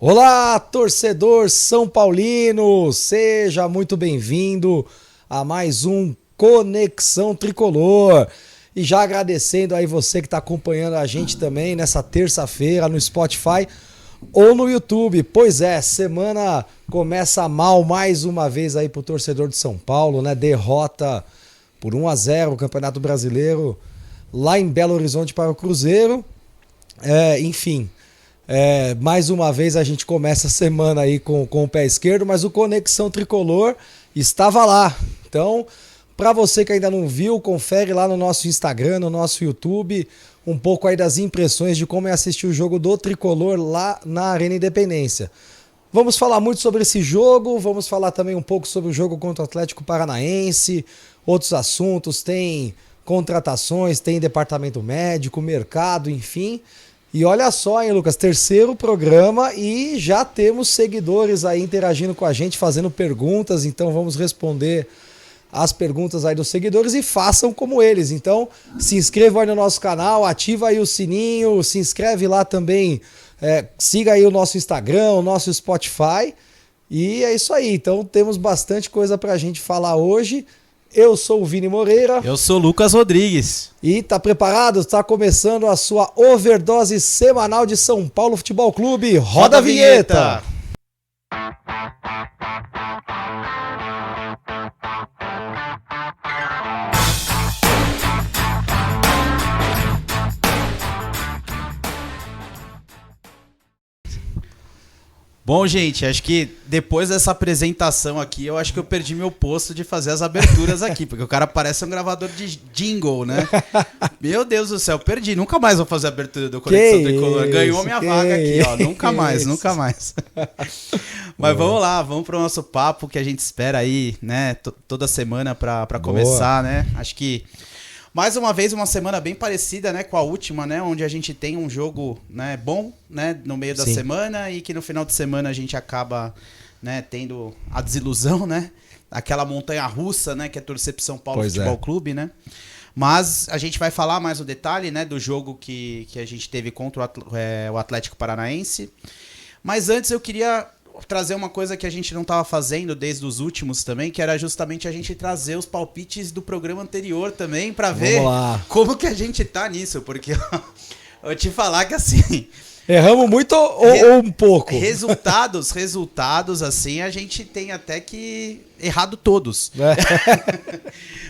Olá, torcedor São Paulino! Seja muito bem-vindo a mais um Conexão Tricolor. E já agradecendo aí você que está acompanhando a gente também nessa terça-feira no Spotify ou no YouTube. Pois é, semana começa mal mais uma vez aí pro torcedor de São Paulo, né? Derrota por 1-0 o Campeonato Brasileiro lá em Belo Horizonte para o Cruzeiro. Enfim... mais uma vez a gente começa a semana aí com o pé esquerdo, mas o Conexão Tricolor estava lá. Então, para você que ainda não viu, confere lá no nosso Instagram, no nosso YouTube, um pouco aí das impressões de como é assistir o jogo do Tricolor lá na Arena Independência. Vamos falar muito sobre esse jogo, vamos falar também um pouco sobre o jogo contra o Atlético Paranaense, outros assuntos, tem contratações, tem departamento médico, mercado, enfim... E olha só, hein, Lucas, terceiro programa e já temos seguidores aí interagindo com a gente, fazendo perguntas, então vamos responder as perguntas aí dos seguidores e façam como eles. Então, se inscrevam aí no nosso canal, ativa aí o sininho, se inscreve lá também, siga aí o nosso Instagram, o nosso Spotify e é isso aí. Então, temos bastante coisa pra gente falar hoje. Eu sou o Vini Moreira. Eu sou o Lucas Rodrigues. E tá preparado? Tá começando a sua overdose semanal de São Paulo Futebol Clube. Roda a vinheta! Bom, gente, acho que depois dessa apresentação aqui, eu acho que eu perdi meu posto de fazer as aberturas aqui, porque o cara parece um gravador de jingle, né? Meu Deus do céu, perdi. Nunca mais vou fazer a abertura do Conexão Tricolor. Ganhou minha vaga aqui, ó. Nunca mais. Mas vamos lá, vamos pro nosso papo que a gente espera aí, né? Toda semana pra começar, né? Acho que... Mais uma vez, uma semana bem parecida, né, com a última, né, onde a gente tem um jogo, né, bom, né, no meio da semana e que no final de semana a gente acaba, né, tendo a desilusão, né, aquela montanha-russa, né, que é torcer pro São Paulo Futebol Clube, né. Mas a gente vai falar mais no detalhe, né, do jogo que a gente teve contra o Atlético Paranaense. Mas antes eu queria trazer uma coisa que a gente não estava fazendo desde os últimos também, que era justamente a gente trazer os palpites do programa anterior também, para ver como que a gente tá nisso, porque eu te falar que assim... Erramos muito ou um pouco? Resultados, assim, a gente tem até que errado todos.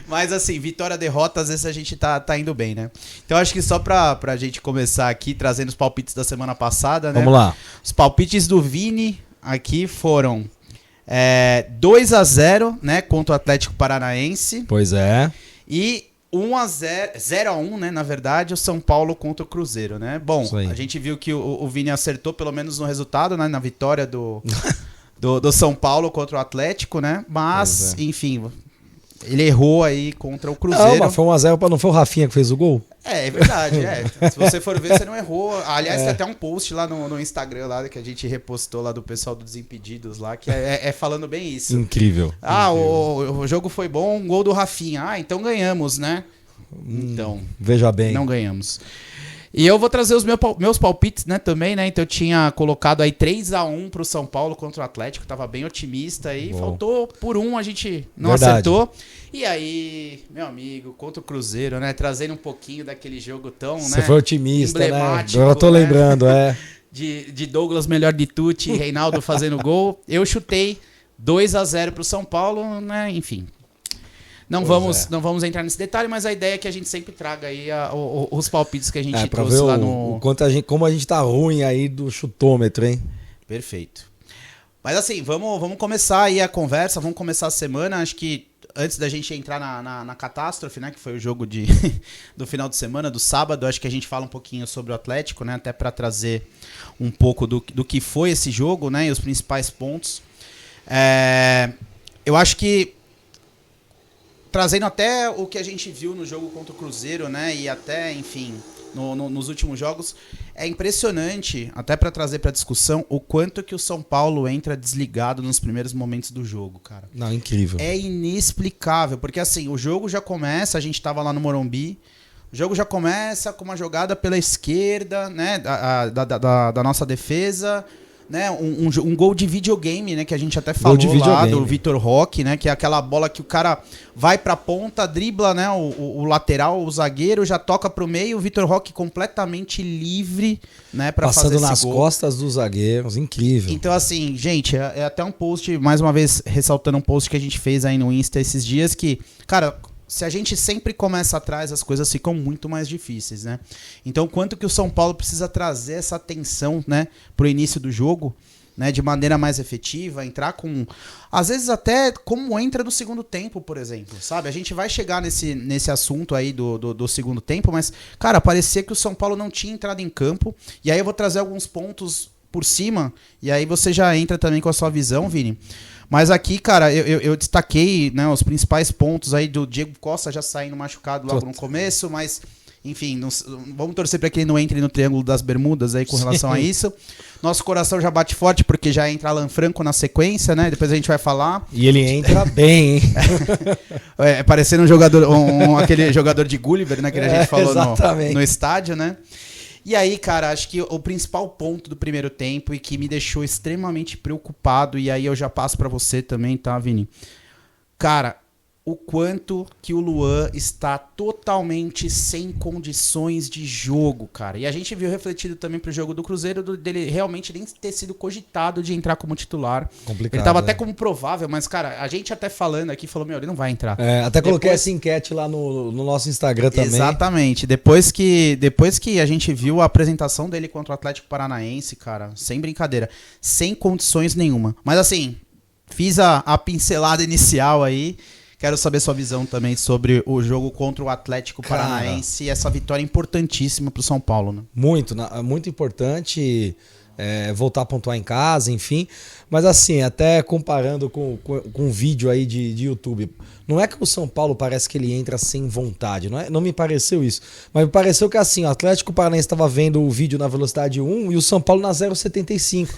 Mas assim, vitória, derrota, às vezes a gente tá indo bem, né? Então acho que só pra gente começar aqui, trazendo os palpites da semana passada, né? Vamos lá. Os palpites do Vini aqui foram 2-0, né, contra o Atlético Paranaense. Pois é. E 0-1, né, na verdade, o São Paulo contra o Cruzeiro, né? Bom, a gente viu que o Vini acertou pelo menos no resultado, né, na vitória do São Paulo contra o Atlético, né? Mas, enfim, ele errou aí contra o Cruzeiro. Não, mas foi 1-0, não foi o Rafinha que fez o gol? É verdade, Se você for ver, você não errou. Aliás, tem até um post lá no Instagram lá que a gente repostou lá do pessoal do Desimpedidos lá, que é falando bem isso. Incrível. O jogo foi bom, um gol do Rafinha. Então ganhamos, né? Então, veja bem. Não ganhamos. E eu vou trazer os meus palpites, né, também, né? Então eu tinha colocado aí 3-1 pro São Paulo contra o Atlético, tava bem otimista aí. Faltou por um, a gente não acertou. E aí, meu amigo, contra o Cruzeiro, né? Trazendo um pouquinho daquele jogo tão, Você foi otimista, emblemático, né? Eu tô lembrando, De Douglas melhor de Tucci, Reinaldo fazendo gol. Eu chutei 2-0 pro São Paulo, né? Enfim. Não vamos entrar nesse detalhe, mas a ideia é que a gente sempre traga aí os palpites que a gente trouxe lá no... Como a gente tá ruim aí do chutômetro, hein? Perfeito. Mas assim, vamos começar aí a conversa, vamos começar a semana. Acho que antes da gente entrar na catástrofe, né, que foi o jogo do final de semana, do sábado, acho que a gente fala um pouquinho sobre o Atlético, né, até para trazer um pouco do que foi esse jogo, né, e os principais pontos. Eu acho que trazendo até o que a gente viu no jogo contra o Cruzeiro, né? E até, enfim, nos últimos jogos, é impressionante, até para trazer para discussão, o quanto que o São Paulo entra desligado nos primeiros momentos do jogo, cara. Não, incrível. É inexplicável, porque assim, o jogo já começa, a gente tava lá no Morumbi, o jogo já começa com uma jogada pela esquerda, né? Da nossa defesa. né, um gol de videogame, né, que a gente até falou lá do Vitor Roque, né, que é aquela bola que o cara vai pra ponta, dribla, né, o lateral, o zagueiro, já toca pro meio, o Vitor Roque completamente livre, né, pra fazer esse gol. Passando nas costas dos zagueiros, incrível. Então, assim, gente, é até um post, mais uma vez, ressaltando um post que a gente fez aí no Insta esses dias, que, cara, se a gente sempre começa atrás, as coisas ficam muito mais difíceis, né? Então, quanto que o São Paulo precisa trazer essa atenção, né, pro início do jogo, né, de maneira mais efetiva, entrar com... Às vezes até como entra no segundo tempo, por exemplo, sabe? A gente vai chegar nesse assunto aí do segundo tempo, mas, cara, parecia que o São Paulo não tinha entrado em campo, e aí eu vou trazer alguns pontos por cima, e aí você já entra também com a sua visão, Vini. Mas aqui, cara, eu destaquei, né, os principais pontos aí do Diego Costa já saindo machucado logo no começo, mas, enfim, vamos torcer para que ele não entre no Triângulo das Bermudas aí com relação a isso. Nosso coração já bate forte porque já entra Alan Franco na sequência, né? Depois a gente vai falar. E ele entra bem, hein? Parecendo um jogador, aquele jogador de Gulliver, né, que a gente falou no estádio, né? E aí, cara, acho que o principal ponto do primeiro tempo e que me deixou extremamente preocupado, e aí eu já passo pra você também, tá, Vini? Cara, o quanto que o Luan está totalmente sem condições de jogo, cara. E a gente viu refletido também pro jogo do Cruzeiro, dele realmente nem ter sido cogitado de entrar como titular. Complicado, ele tava até como provável, mas, cara, a gente até falando aqui, falou, ele não vai entrar. Até coloquei essa enquete lá no nosso Instagram também. Exatamente. Depois que a gente viu a apresentação dele contra o Atlético Paranaense, cara, sem brincadeira, sem condições nenhuma. Mas, assim, fiz a pincelada inicial aí. Quero saber sua visão também sobre o jogo contra o Atlético Paranaense e essa vitória importantíssima para o São Paulo, né? Muito importante voltar a pontuar em casa, enfim. Mas assim, até comparando com um vídeo aí de YouTube, não é que o São Paulo parece que ele entra sem vontade, não me pareceu isso. Mas me pareceu que assim, o Atlético Paranaense estava vendo o vídeo na velocidade 1 e o São Paulo na 0,75.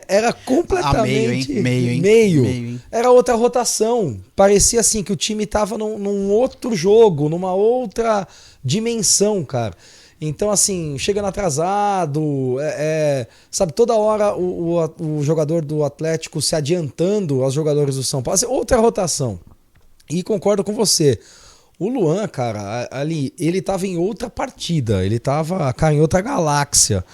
Era completamente... Meio. Era outra rotação. Parecia assim que o time estava num outro jogo, numa outra dimensão, cara. Então, assim, chegando atrasado, sabe, toda hora o jogador do Atlético se adiantando aos jogadores do São Paulo. Assim, outra rotação. E concordo com você. O Luan, cara, ali, ele tava em outra partida. Ele tava, cara, em outra galáxia.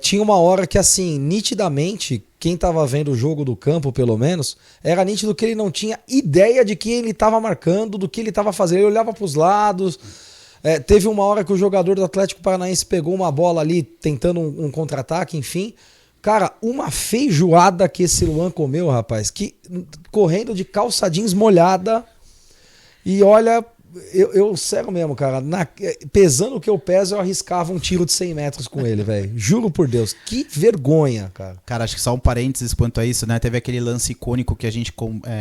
Tinha uma hora que, assim, nitidamente, quem tava vendo o jogo do campo, pelo menos, era nítido que ele não tinha ideia de que ele tava marcando, do que ele tava fazendo. Ele olhava pros lados... teve uma hora que o jogador do Atlético Paranaense pegou uma bola ali, tentando um contra-ataque, enfim. Cara, uma feijoada que esse Luan comeu, rapaz, que correndo de calça jeans molhada. E olha, eu sério mesmo, cara, pesando o que eu peso, eu arriscava um tiro de 100 metros com ele, velho. Juro por Deus, que vergonha, cara. Cara, acho que só um parênteses quanto a isso, né? Teve aquele lance icônico que a gente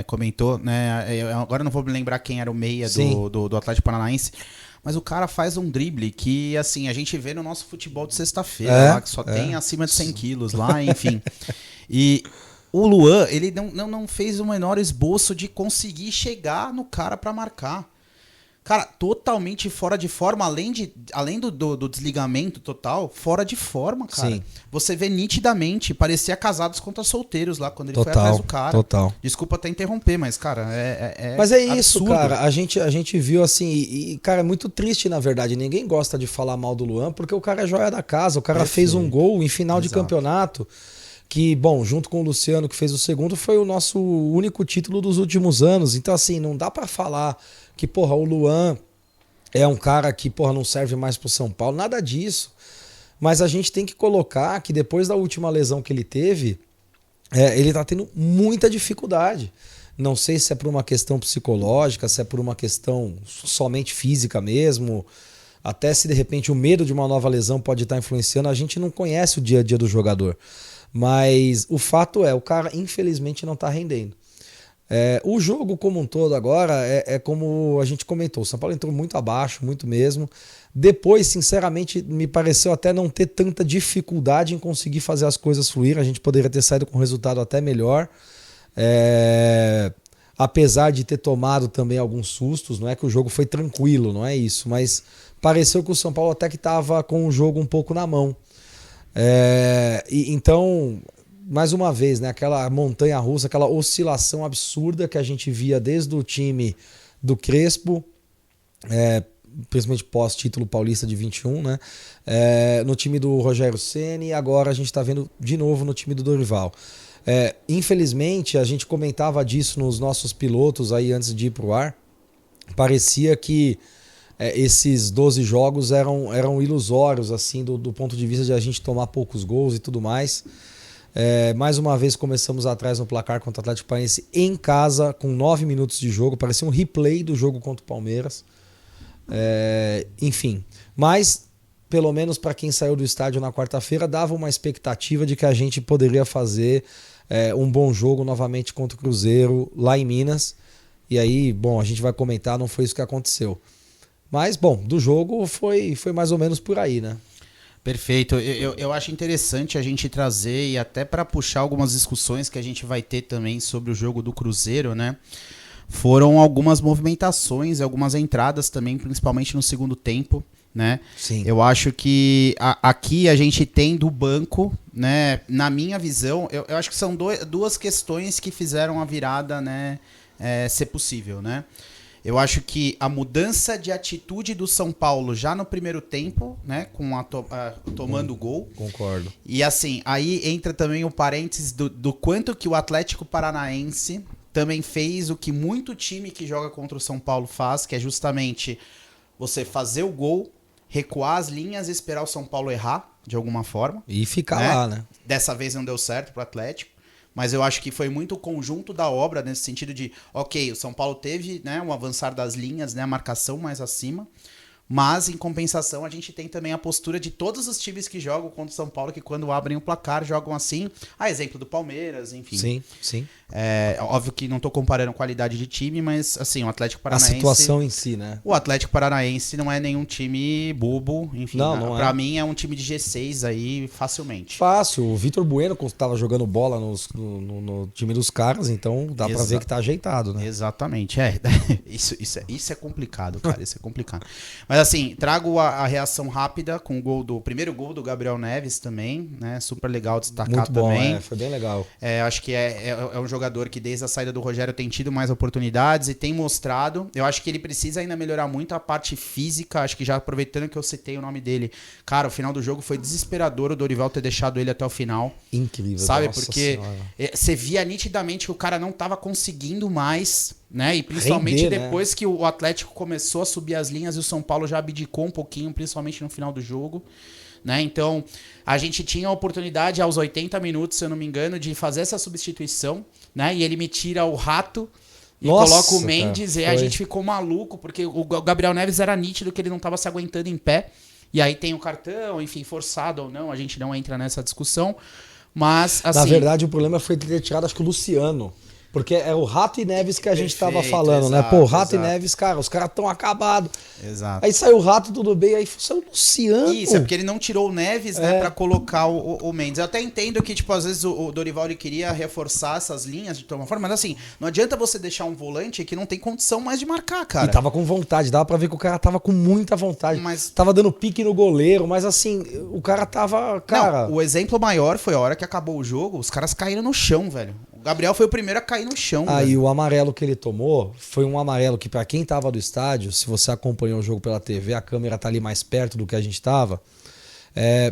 comentou, né? Agora eu não vou me lembrar quem era o meia do Atlético Paranaense. Mas o cara faz um drible que, assim, a gente vê no nosso futebol de sexta-feira, lá, que só tem acima de 100 quilos lá, enfim. E o Luan, ele não fez o menor esboço de conseguir chegar no cara pra marcar. Cara, totalmente fora de forma, além do desligamento total, fora de forma, cara. Sim. Você vê nitidamente, parecia casados contra solteiros lá, quando ele foi atrás do cara. Total. Desculpa até interromper, mas, cara, Mas é isso, absurdo. Cara, a gente viu assim, e, cara, é muito triste, na verdade, ninguém gosta de falar mal do Luan, porque o cara é joia da casa, o cara fez um gol em final de campeonato, que, bom, junto com o Luciano, que fez o segundo, foi o nosso único título dos últimos anos, então, assim, não dá pra falar que, porra, o Luan é um cara que, porra, não serve mais pro São Paulo, nada disso. Mas a gente tem que colocar que depois da última lesão que ele teve, ele tá tendo muita dificuldade. Não sei se é por uma questão psicológica, se é por uma questão somente física mesmo, até se de repente o medo de uma nova lesão pode estar influenciando, a gente não conhece o dia a dia do jogador. Mas o fato é, o cara infelizmente não tá rendendo. O jogo como um todo agora é como a gente comentou, o São Paulo entrou muito abaixo, muito mesmo. Depois, sinceramente, me pareceu até não ter tanta dificuldade em conseguir fazer as coisas fluir. A gente poderia ter saído com um resultado até melhor. Apesar de ter tomado também alguns sustos, não é que o jogo foi tranquilo, não é isso, mas pareceu que o São Paulo até que estava com o jogo um pouco na mão. Então, mais uma vez, né, aquela montanha-russa, aquela oscilação absurda que a gente via desde o time do Crespo, principalmente pós-título paulista de 21, né, no time do Rogério Ceni, e agora a gente está vendo de novo no time do Dorival. Infelizmente, a gente comentava disso nos nossos pilotos aí antes de ir pro ar, parecia que esses 12 jogos eram ilusórios, assim, do ponto de vista de a gente tomar poucos gols e tudo mais. Mais uma vez começamos atrás no placar contra o Atlético Paranaense em casa, com 9 minutos de jogo, parecia um replay do jogo contra o Palmeiras. Enfim, mas pelo menos para quem saiu do estádio na quarta-feira, dava uma expectativa de que a gente poderia fazer um bom jogo novamente contra o Cruzeiro lá em Minas. E aí, bom, a gente vai comentar, não foi isso que aconteceu. Mas, bom, do jogo foi mais ou menos por aí, né? Perfeito. Eu acho interessante a gente trazer, e até para puxar algumas discussões que a gente vai ter também sobre o jogo do Cruzeiro, né? Foram algumas movimentações, algumas entradas também, principalmente no segundo tempo, né? Sim. Eu acho que aqui a gente tem do banco, né? Na minha visão, eu acho que são duas questões que fizeram a virada, né? Ser possível, né? Eu acho que a mudança de atitude do São Paulo já no primeiro tempo, né, com tomando o gol. Concordo. E assim, aí entra também o parênteses do quanto que o Atlético Paranaense também fez o que muito time que joga contra o São Paulo faz, que é justamente você fazer o gol, recuar as linhas e esperar o São Paulo errar, de alguma forma. E ficar lá, né? Dessa vez não deu certo pro Atlético. Mas eu acho que foi muito o conjunto da obra, nesse sentido de, ok, o São Paulo teve, né, um avançar das linhas, né, a marcação mais acima, mas em compensação a gente tem também a postura de todos os times que jogam contra o São Paulo, que quando abrem o placar jogam assim, a exemplo do Palmeiras, enfim. Sim, sim. Óbvio que não tô comparando qualidade de time, mas assim, o Atlético Paranaense... A situação em si, né? O Atlético Paranaense não é nenhum time bobo, enfim. Não pra mim é um time de G6 aí, facilmente. Fácil. O Vitor Bueno tava jogando bola no time dos caras, então dá pra ver que tá ajeitado, né? Exatamente, isso é complicado, cara, isso é complicado. Mas assim, trago a reação rápida com o primeiro gol do Gabriel Neves também, né? Super legal destacar muito bom, também. foi bem legal. Acho que é um jogador que desde a saída do Rogério tem tido mais oportunidades e tem mostrado. Eu acho que ele precisa ainda melhorar muito a parte física. Acho que já aproveitando que eu citei o nome dele, cara, o final do jogo foi desesperador o Dorival ter deixado ele até o final. Incrível. Sabe? Porque você via nitidamente que o cara não tava conseguindo mais, né? E principalmente depois, né, que o Atlético começou a subir as linhas e o São Paulo já abdicou um pouquinho, principalmente no final do jogo. Né? Então, a gente tinha a oportunidade aos 80 minutos, se eu não me engano, de fazer essa substituição, né? E ele me tira o Rato e coloca o Mendes, cara, e a gente ficou maluco, porque o Gabriel Neves era nítido que ele não estava se aguentando em pé. E aí tem o cartão, enfim, forçado ou não, a gente não entra nessa discussão. Mas, assim... Na verdade, o problema foi ter tirado, acho que o Luciano. Porque é o Rato e Neves que a gente tava falando, exato, né? Pô, Rato e Neves, cara, os caras tão acabados. Exato. Aí saiu o Rato, tudo bem, aí saiu o Luciano. Isso, é porque ele não tirou o Neves, né, pra colocar o Mendes. Eu até entendo que, tipo, às vezes o Dorival ele queria reforçar essas linhas de alguma forma, mas assim, não adianta você deixar um volante que não tem condição mais de marcar, cara. E tava com vontade, dava pra ver que o cara tava com muita vontade. Mas... Tava dando pique no goleiro, mas assim, o cara tava... Cara... Não, o exemplo maior foi a hora que acabou o jogo, os caras caíram no chão, velho. O Gabriel foi o primeiro a cair no chão. Aí o amarelo que ele tomou foi um amarelo que, pra quem tava do estádio, se você acompanhou o jogo pela TV, a câmera tá ali mais perto do que a gente tava,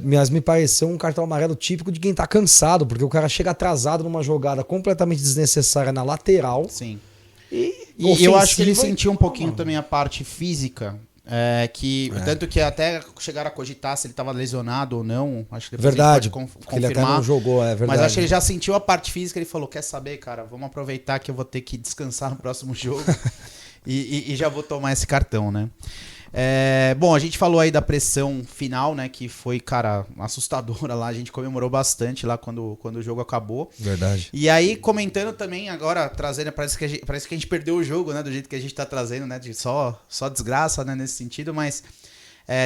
mas me pareceu um cartão amarelo típico de quem tá cansado, porque o cara chega atrasado numa jogada completamente desnecessária na lateral. Sim. E eu acho que ele sentiu um pouquinho também a parte física. Tanto que até chegaram a cogitar se ele estava lesionado ou não. Acho que depois verdade, a gente pode confirmar. Ele até não jogou, verdade. Mas acho que ele já sentiu a parte física. Ele falou, quer saber, cara, vamos aproveitar que eu vou ter que descansar no próximo jogo e já vou tomar esse cartão, né? Bom, a gente falou aí da pressão final, né? Que foi, cara, assustadora lá. A gente comemorou bastante lá quando o jogo acabou. Verdade. E aí, comentando também, agora, trazendo, parece que a gente perdeu o jogo, né? Do jeito que a gente tá trazendo, né? De só desgraça, né? Nesse sentido, mas...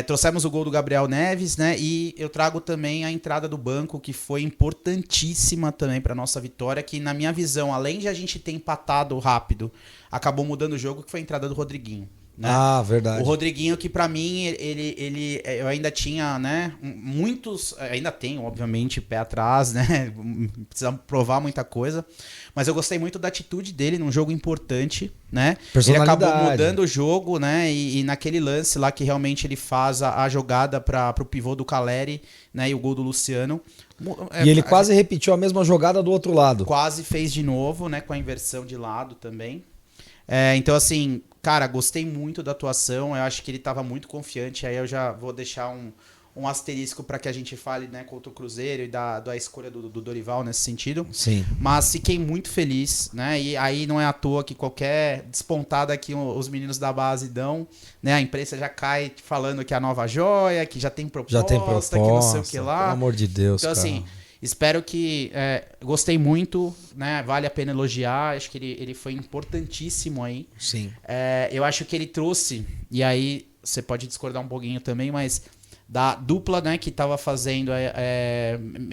trouxemos o gol do Gabriel Neves, né? E eu trago também a entrada do banco, que foi importantíssima também para nossa vitória, que na minha visão, além de a gente ter empatado rápido, acabou mudando o jogo, que foi a entrada do Rodriguinho. Né? Ah, verdade. O Rodriguinho, que pra mim, eu ainda tinha, né, ainda tenho, obviamente, pé atrás, né, precisa provar muita coisa, mas eu gostei muito da atitude dele num jogo importante, né, ele acabou mudando o jogo, né, e naquele lance lá que realmente ele faz a jogada pro pivô do Caleri, né, e o gol do Luciano. E ele quase repetiu a mesma jogada do outro lado. Quase fez de novo, né, com a inversão de lado também. Então, assim, cara, gostei muito da atuação. Eu acho que ele estava muito confiante. Aí eu já vou deixar um asterisco para que a gente fale, né, contra o Cruzeiro e da escolha do Dorival nesse sentido. Sim. Mas fiquei muito feliz, né? E aí não é à toa que qualquer despontada que os meninos da base dão, né? A imprensa já cai falando que é a nova joia, que já tem proposta, que não sei o que lá. Pelo amor de Deus, então, cara. assim, espero que... gostei muito, né? Vale a pena elogiar. Acho que ele foi importantíssimo aí. Sim. Eu acho que ele trouxe, e aí você pode discordar um pouquinho também, mas da dupla, né, que estava fazendo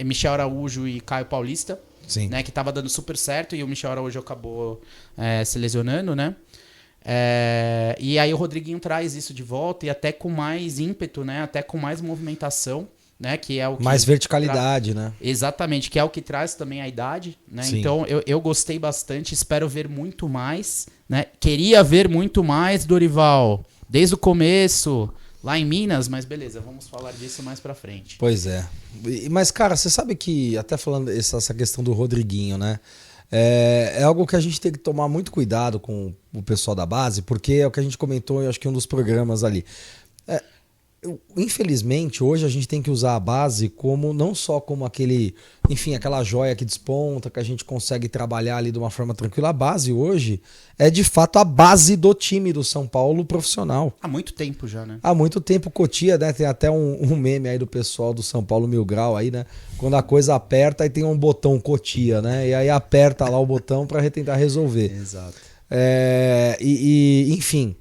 Michel Araújo e Caio Paulista, Sim. né, que estava dando super certo, e o Michel Araújo acabou se lesionando, né? E aí o Rodriguinho traz isso de volta, e até com mais ímpeto, né? Até com mais movimentação. Né, que é o que mais verticalidade, né? Exatamente, que é o que traz também a idade, né? Sim. Então eu gostei bastante, espero ver muito mais, né? Queria ver muito mais, Dorival, desde o começo, lá em Minas, mas beleza, vamos falar disso mais pra frente. Pois é. Mas, cara, você sabe que, até falando essa questão do Rodriguinho, né? É algo que a gente tem que tomar muito cuidado com o pessoal da base, porque é o que a gente comentou, eu acho que em um dos programas ali. Infelizmente, hoje a gente tem que usar a base como não só como aquela joia que desponta, que a gente consegue trabalhar ali de uma forma tranquila. A base hoje é de fato a base do time do São Paulo profissional. Há muito tempo já, né? Há muito tempo. Cotia, né? Tem até um meme aí do pessoal do São Paulo Mil Grau aí, né? Quando a coisa aperta, aí tem um botão Cotia, né? E aí aperta lá o botão para tentar resolver. Exato. Enfim.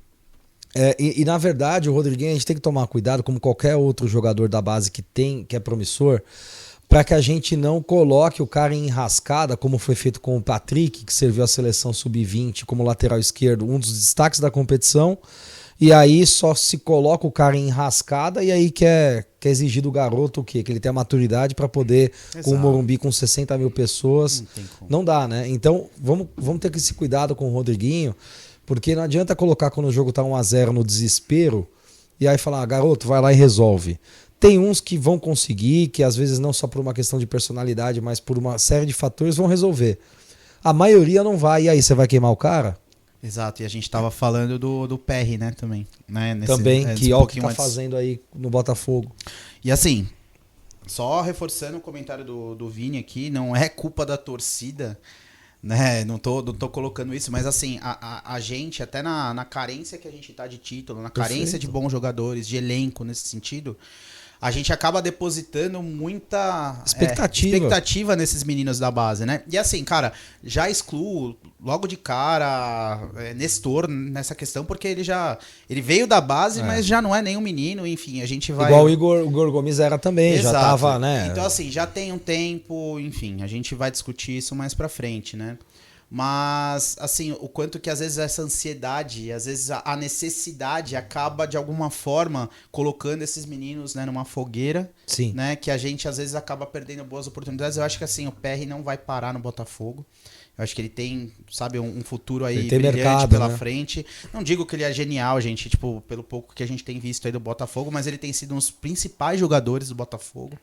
E na verdade o Rodriguinho a gente tem que tomar cuidado, como qualquer outro jogador da base que é promissor, para que a gente não coloque o cara em enrascada, como foi feito com o Patrick, que serviu a seleção sub-20 como lateral esquerdo, um dos destaques da competição, e aí só se coloca o cara em enrascada e aí quer exigir do garoto o quê? Que ele tenha maturidade para poder, Exato. Com o Morumbi com 60 mil pessoas, não dá, né? Então vamos ter esse cuidado com o Rodriguinho, porque não adianta colocar quando o jogo tá 1-0 no desespero e aí falar, garoto, vai lá e resolve. Tem uns que vão conseguir, que às vezes não só por uma questão de personalidade, mas por uma série de fatores vão resolver. A maioria não vai, e aí você vai queimar o cara? Exato, e a gente tava falando do PR, né, também. Né, que é o que tá fazendo aí no Botafogo. E assim, só reforçando o comentário do Vini aqui, não é culpa da torcida, né? Não tô colocando isso, mas assim, a gente, até na carência que a gente tá de título, na carência de bons jogadores, de elenco nesse sentido, a gente acaba depositando muita expectativa nesses meninos da base, né? E assim, cara, já excluo logo de cara Nestor nessa questão, porque ele veio da base, mas já não é nenhum menino, enfim, a gente vai... Igual o Igor Gomes era também, Exato. Já tava, né? Então assim, já tem um tempo, enfim, a gente vai discutir isso mais pra frente, né? Mas, assim, o quanto que às vezes essa ansiedade, às vezes a necessidade acaba de alguma forma colocando esses meninos, né, numa fogueira. Sim. Né, que a gente às vezes acaba perdendo boas oportunidades. Eu acho que assim, o PR não vai parar no Botafogo. Eu acho que ele tem, sabe, um futuro aí brilhante mercado, pela né? frente. Não digo que ele é genial, gente, tipo, pelo pouco que a gente tem visto aí do Botafogo, mas ele tem sido um dos principais jogadores do Botafogo.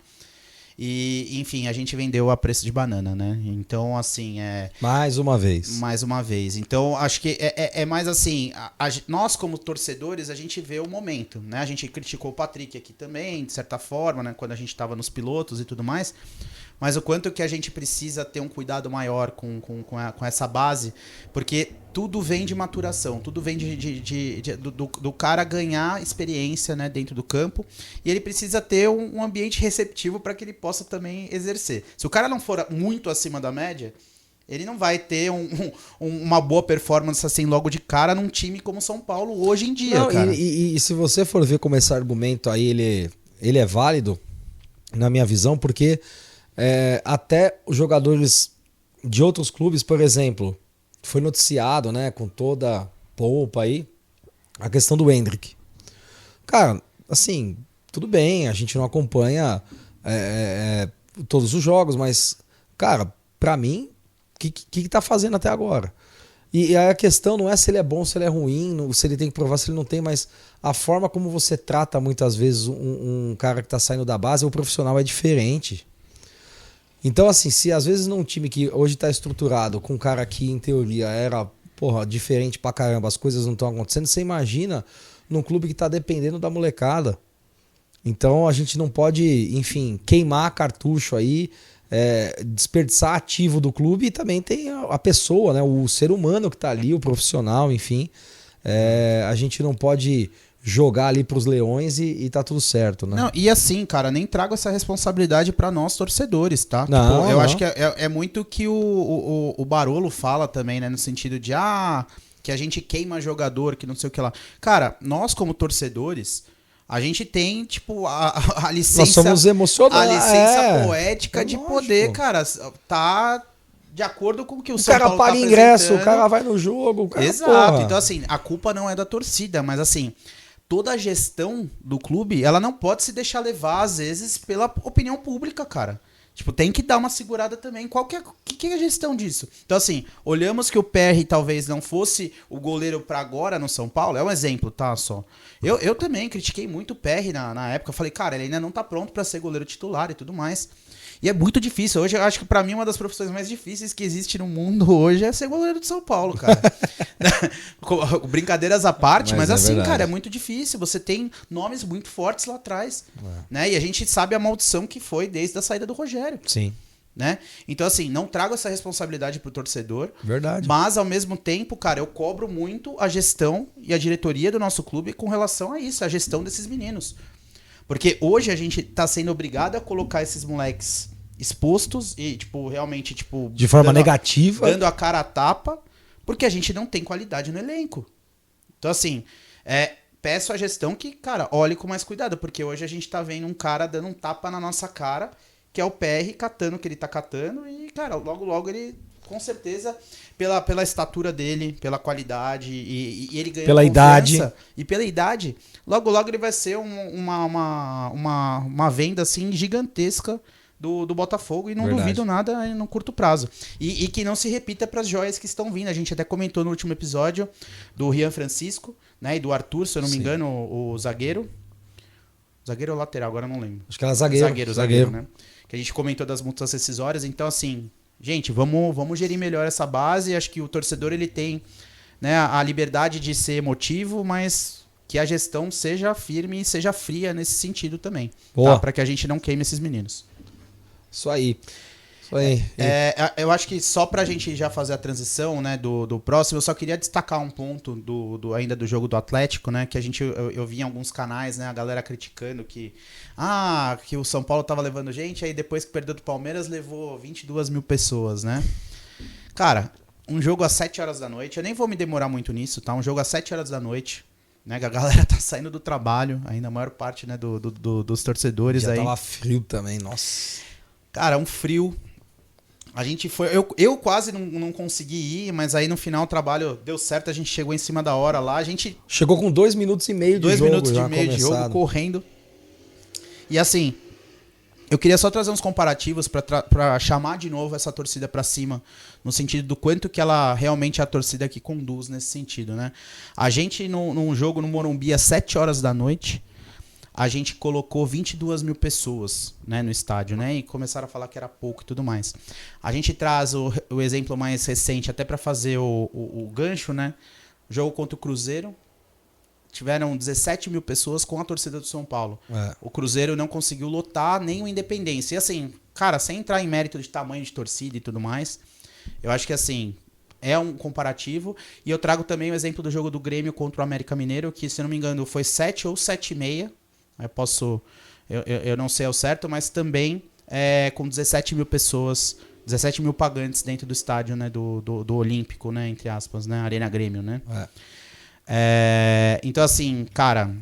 E, enfim, a gente vendeu a preço de banana, né? Então, assim, Mais uma vez. Então, acho que é mais assim, nós como torcedores, a gente vê o momento, né? A gente criticou o Patrick aqui também, de certa forma, né? Quando a gente estava nos pilotos e tudo mais. Mas o quanto que a gente precisa ter um cuidado maior com essa base, porque tudo vem de maturação, tudo vem do cara ganhar experiência, né, dentro do campo, e ele precisa ter um ambiente receptivo para que ele possa também exercer. Se o cara não for muito acima da média, ele não vai ter uma boa performance assim logo de cara num time como São Paulo hoje em dia, não, cara. E se você for ver como esse argumento aí, ele é válido, na minha visão, porque até os jogadores de outros clubes, por exemplo, foi noticiado, né, com toda a polpa aí, A questão do Endrick. Cara, assim, tudo bem, a gente não acompanha todos os jogos, mas, cara, pra mim, o que tá fazendo até agora? E aí a questão não é se ele é bom, se ele é ruim, se ele tem que provar, se ele não tem, mas a forma como você trata muitas vezes um cara que tá saindo da base, o profissional é diferente. Então, assim, se às vezes num time que hoje tá estruturado, com um cara que em teoria era, diferente pra caramba, as coisas não estão acontecendo, você imagina num clube que tá dependendo da molecada. Então a gente não pode, enfim, queimar cartucho aí, desperdiçar ativo do clube, e também tem a pessoa, né, o ser humano que tá ali, o profissional, enfim. A gente não pode jogar ali pros leões e tá tudo certo, né? Não, e assim, cara, nem trago essa responsabilidade pra nós torcedores, tá? Não, tipo, eu não. acho que é muito que o Barolo fala também, né? No sentido de, que a gente queima jogador, que não sei o que lá. Cara, nós como torcedores, a gente tem, tipo, a licença... Nós somos emocionais. A licença poética de lógico. poder, cara, tá... De acordo com o que o São Paulo paga ingresso, o cara vai no jogo, o cara, Exato. Então, assim, a culpa não é da torcida, mas assim... Toda a gestão do clube, ela não pode se deixar levar, às vezes, pela opinião pública, cara. Tipo, tem que dar uma segurada também. Que é a gestão disso? Então, assim, olhamos que o PR talvez não fosse o goleiro pra agora no São Paulo. É um exemplo, tá? Só. Eu também critiquei muito o PR na época. Falei, cara, ele ainda não tá pronto pra ser goleiro titular e tudo mais. E é muito difícil. Hoje eu acho que pra mim uma das profissões mais difíceis que existe no mundo hoje é ser goleiro de São Paulo, cara. Brincadeiras à parte, mas assim, verdade. Cara, é muito difícil. Você tem nomes muito fortes lá atrás. Né? E a gente sabe a maldição que foi desde a saída do Rogério. Sim. Né? Então, assim, não trago essa responsabilidade pro torcedor. Verdade. Mas, ao mesmo tempo, cara, eu cobro muito a gestão e a diretoria do nosso clube com relação a isso, a gestão desses meninos. Porque hoje a gente tá sendo obrigado a colocar esses moleques expostos e, tipo, realmente, tipo... De forma negativa. Dando a cara a tapa, porque a gente não tem qualidade no elenco. Então, assim, peço à gestão que, cara, olhe com mais cuidado, porque hoje a gente tá vendo um cara dando um tapa na nossa cara, que é o PR catando o que ele tá catando, e, cara, logo, logo ele, com certeza, pela estatura dele, pela qualidade, e ele ganhando pela idade. E pela idade, logo, logo ele vai ser uma venda, assim, gigantesca do Botafogo, e não duvido nada no curto prazo. E que não se repita para as joias que estão vindo. A gente até comentou no último episódio do Rian Francisco, né, e do Arthur, se eu não me engano, o zagueiro. Zagueiro ou lateral, agora eu não lembro. Acho que era zagueiro. Zagueiro, né? Que a gente comentou das multas rescisórias. Então, assim, gente, vamos gerir melhor essa base. Acho que o torcedor, ele tem, né, a liberdade de ser emotivo, mas que a gestão seja firme e seja fria nesse sentido também. Tá? Para que a gente não queime esses meninos. Isso aí. Eu acho que só pra gente já fazer a transição, né, do próximo, eu só queria destacar um ponto ainda do jogo do Atlético, né, que eu vi em alguns canais, né, a galera criticando que o São Paulo tava levando gente, aí depois que perdeu do Palmeiras levou 22 mil pessoas, né. Cara, um jogo às 7 horas da noite, eu nem vou me demorar muito nisso, tá, um jogo às 7 horas da noite, né, que a galera tá saindo do trabalho, ainda a maior parte, né, dos torcedores já aí. Já tava frio também, nossa. Cara, um frio. A gente foi... Eu quase não consegui ir, mas aí no final o trabalho deu certo, a gente chegou em cima da hora lá. A gente... Chegou com 2 minutos e meio de jogo. 2 minutos e meio de jogo, correndo. E assim, eu queria só trazer uns comparativos pra chamar de novo essa torcida pra cima, no sentido do quanto que ela realmente é a torcida que conduz nesse sentido, né? A gente, num jogo no Morumbi às 7 horas da noite... A gente colocou 22 mil pessoas, né, no estádio, né? E começaram a falar que era pouco e tudo mais. A gente traz o exemplo mais recente, até para fazer o gancho, né? Jogo contra o Cruzeiro. Tiveram 17 mil pessoas com a torcida do São Paulo. O Cruzeiro não conseguiu lotar nem o Independência. E assim, cara, sem entrar em mérito de tamanho de torcida e tudo mais, eu acho que assim... É um comparativo. E eu trago também o exemplo do jogo do Grêmio contra o América Mineiro, que, se não me engano, foi 7 ou 7,5. Eu não sei ao certo, mas também com 17 mil pessoas, 17 mil pagantes dentro do estádio, né, do Olímpico, né, entre aspas, né, Arena Grêmio, né? Então, assim, cara,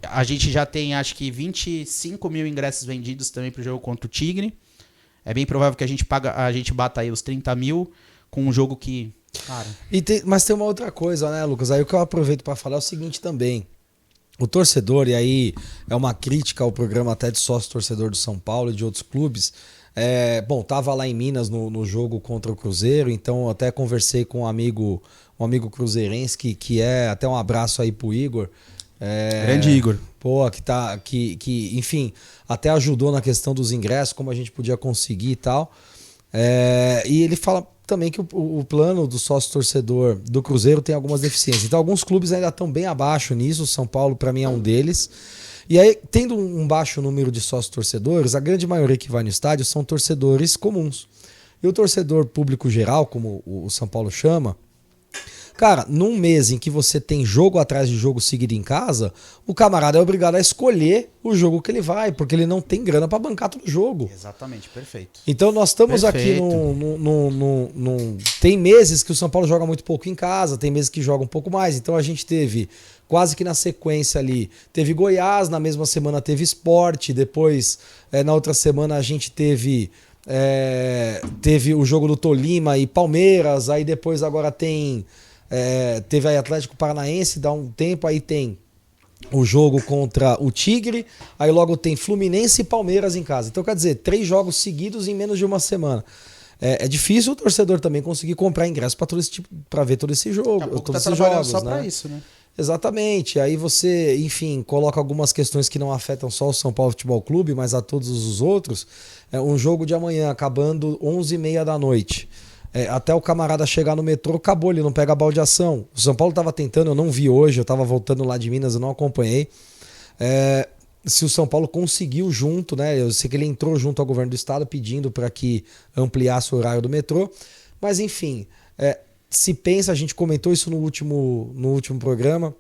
a gente já tem, acho que 25 mil ingressos vendidos também pro jogo contra o Tigre. É bem provável que a gente bata aí os 30 mil com um jogo que Cara. Mas tem uma outra coisa, né, Lucas? Aí o que eu aproveito para falar é o seguinte também. O torcedor, e aí é uma crítica ao programa até de sócio-torcedor do São Paulo e de outros clubes. Tava lá em Minas no jogo contra o Cruzeiro, então até conversei com um amigo cruzeirense, que é até um abraço aí pro Igor. Grande Igor. Pô, que enfim, até ajudou na questão dos ingressos, como a gente podia conseguir e tal. E ele fala também que o plano do sócio-torcedor do Cruzeiro tem algumas deficiências. Então alguns clubes ainda estão bem abaixo nisso, o São Paulo para mim é um deles. E aí, tendo um baixo número de sócios-torcedores, a grande maioria que vai no estádio são torcedores comuns. E o torcedor público geral, como o São Paulo chama, cara, num mês em que você tem jogo atrás de jogo seguido em casa, o camarada é obrigado a escolher o jogo que ele vai, porque ele não tem grana para bancar todo jogo. Exatamente, perfeito. Então nós estamos aqui tem meses que o São Paulo joga muito pouco em casa, tem meses que joga um pouco mais. Então a gente teve quase que na sequência ali, teve Goiás, na mesma semana teve Sport, depois na outra semana a gente teve o jogo do Tolima e Palmeiras, aí depois agora teve aí Atlético Paranaense, dá um tempo, aí tem o jogo contra o Tigre, aí logo tem Fluminense e Palmeiras em casa. Então quer dizer, 3 jogos seguidos em menos de uma semana. É difícil o torcedor também conseguir comprar ingresso para ver todo esse jogo, todos esses jogos, só né? para isso, né? Exatamente, aí você, enfim, coloca algumas questões que não afetam só o São Paulo Futebol Clube, mas a todos os outros. Um jogo de amanhã acabando 11h30 da noite. Até o camarada chegar no metrô, acabou, ele não pega a baldeação. O São Paulo estava tentando, eu não vi hoje, eu estava voltando lá de Minas, eu não acompanhei. Se o São Paulo conseguiu junto, né? Eu sei que ele entrou junto ao governo do estado pedindo para que ampliasse o horário do metrô, mas enfim, se pensa, a gente comentou isso no último programa,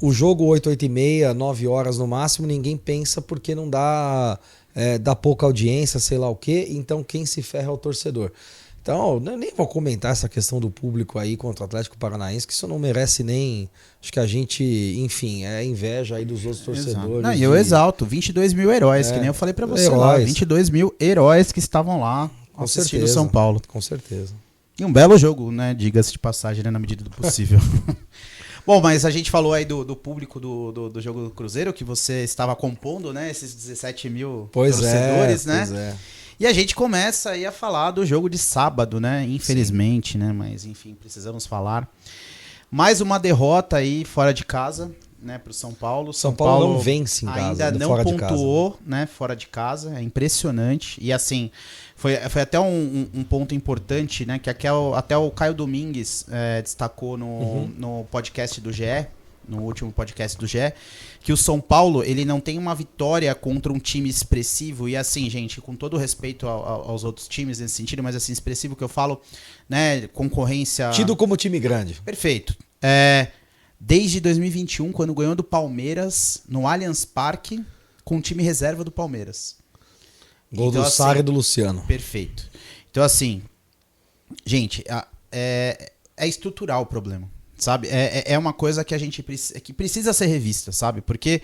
o jogo 8, 8h30, 9 horas no máximo, ninguém pensa porque não dá pouca audiência, sei lá o quê, então quem se ferra é o torcedor. Então, eu nem vou comentar essa questão do público aí contra o Atlético Paranaense, que isso não merece nem... Acho que a gente, enfim, inveja aí dos outros torcedores. Não, e eu exalto, 22 mil heróis, que nem eu falei pra você lá, 22 mil heróis que estavam lá assistindo o São Paulo. Com certeza. E um belo jogo, né? Diga-se de passagem, né? Na medida do possível. Bom, mas a gente falou aí do público do jogo do Cruzeiro, que você estava compondo, né? Esses 17 mil torcedores, né? Pois é. E a gente começa aí a falar do jogo de sábado, né? Infelizmente, né? Mas enfim, precisamos falar. Mais uma derrota aí fora de casa, né? Pro São Paulo. São Paulo não vence em casa. Ainda não pontuou, né? Fora de casa. É impressionante. E assim, foi até um ponto importante, né? Que até o Caio Domingues destacou no podcast do GE, no último podcast do GE, que o São Paulo, ele não tem uma vitória contra um time expressivo, e assim, gente, com todo respeito aos outros times nesse sentido, mas assim, expressivo que eu falo, né, concorrência... Tido como time grande. Perfeito. Desde 2021, quando ganhou do Palmeiras, no Allianz Parque, com o time reserva do Palmeiras. Gol então, do Sara e do Luciano. Perfeito. Então, assim, gente, é estrutural o problema. Sabe? É uma coisa que a gente que precisa ser revista, sabe? Porque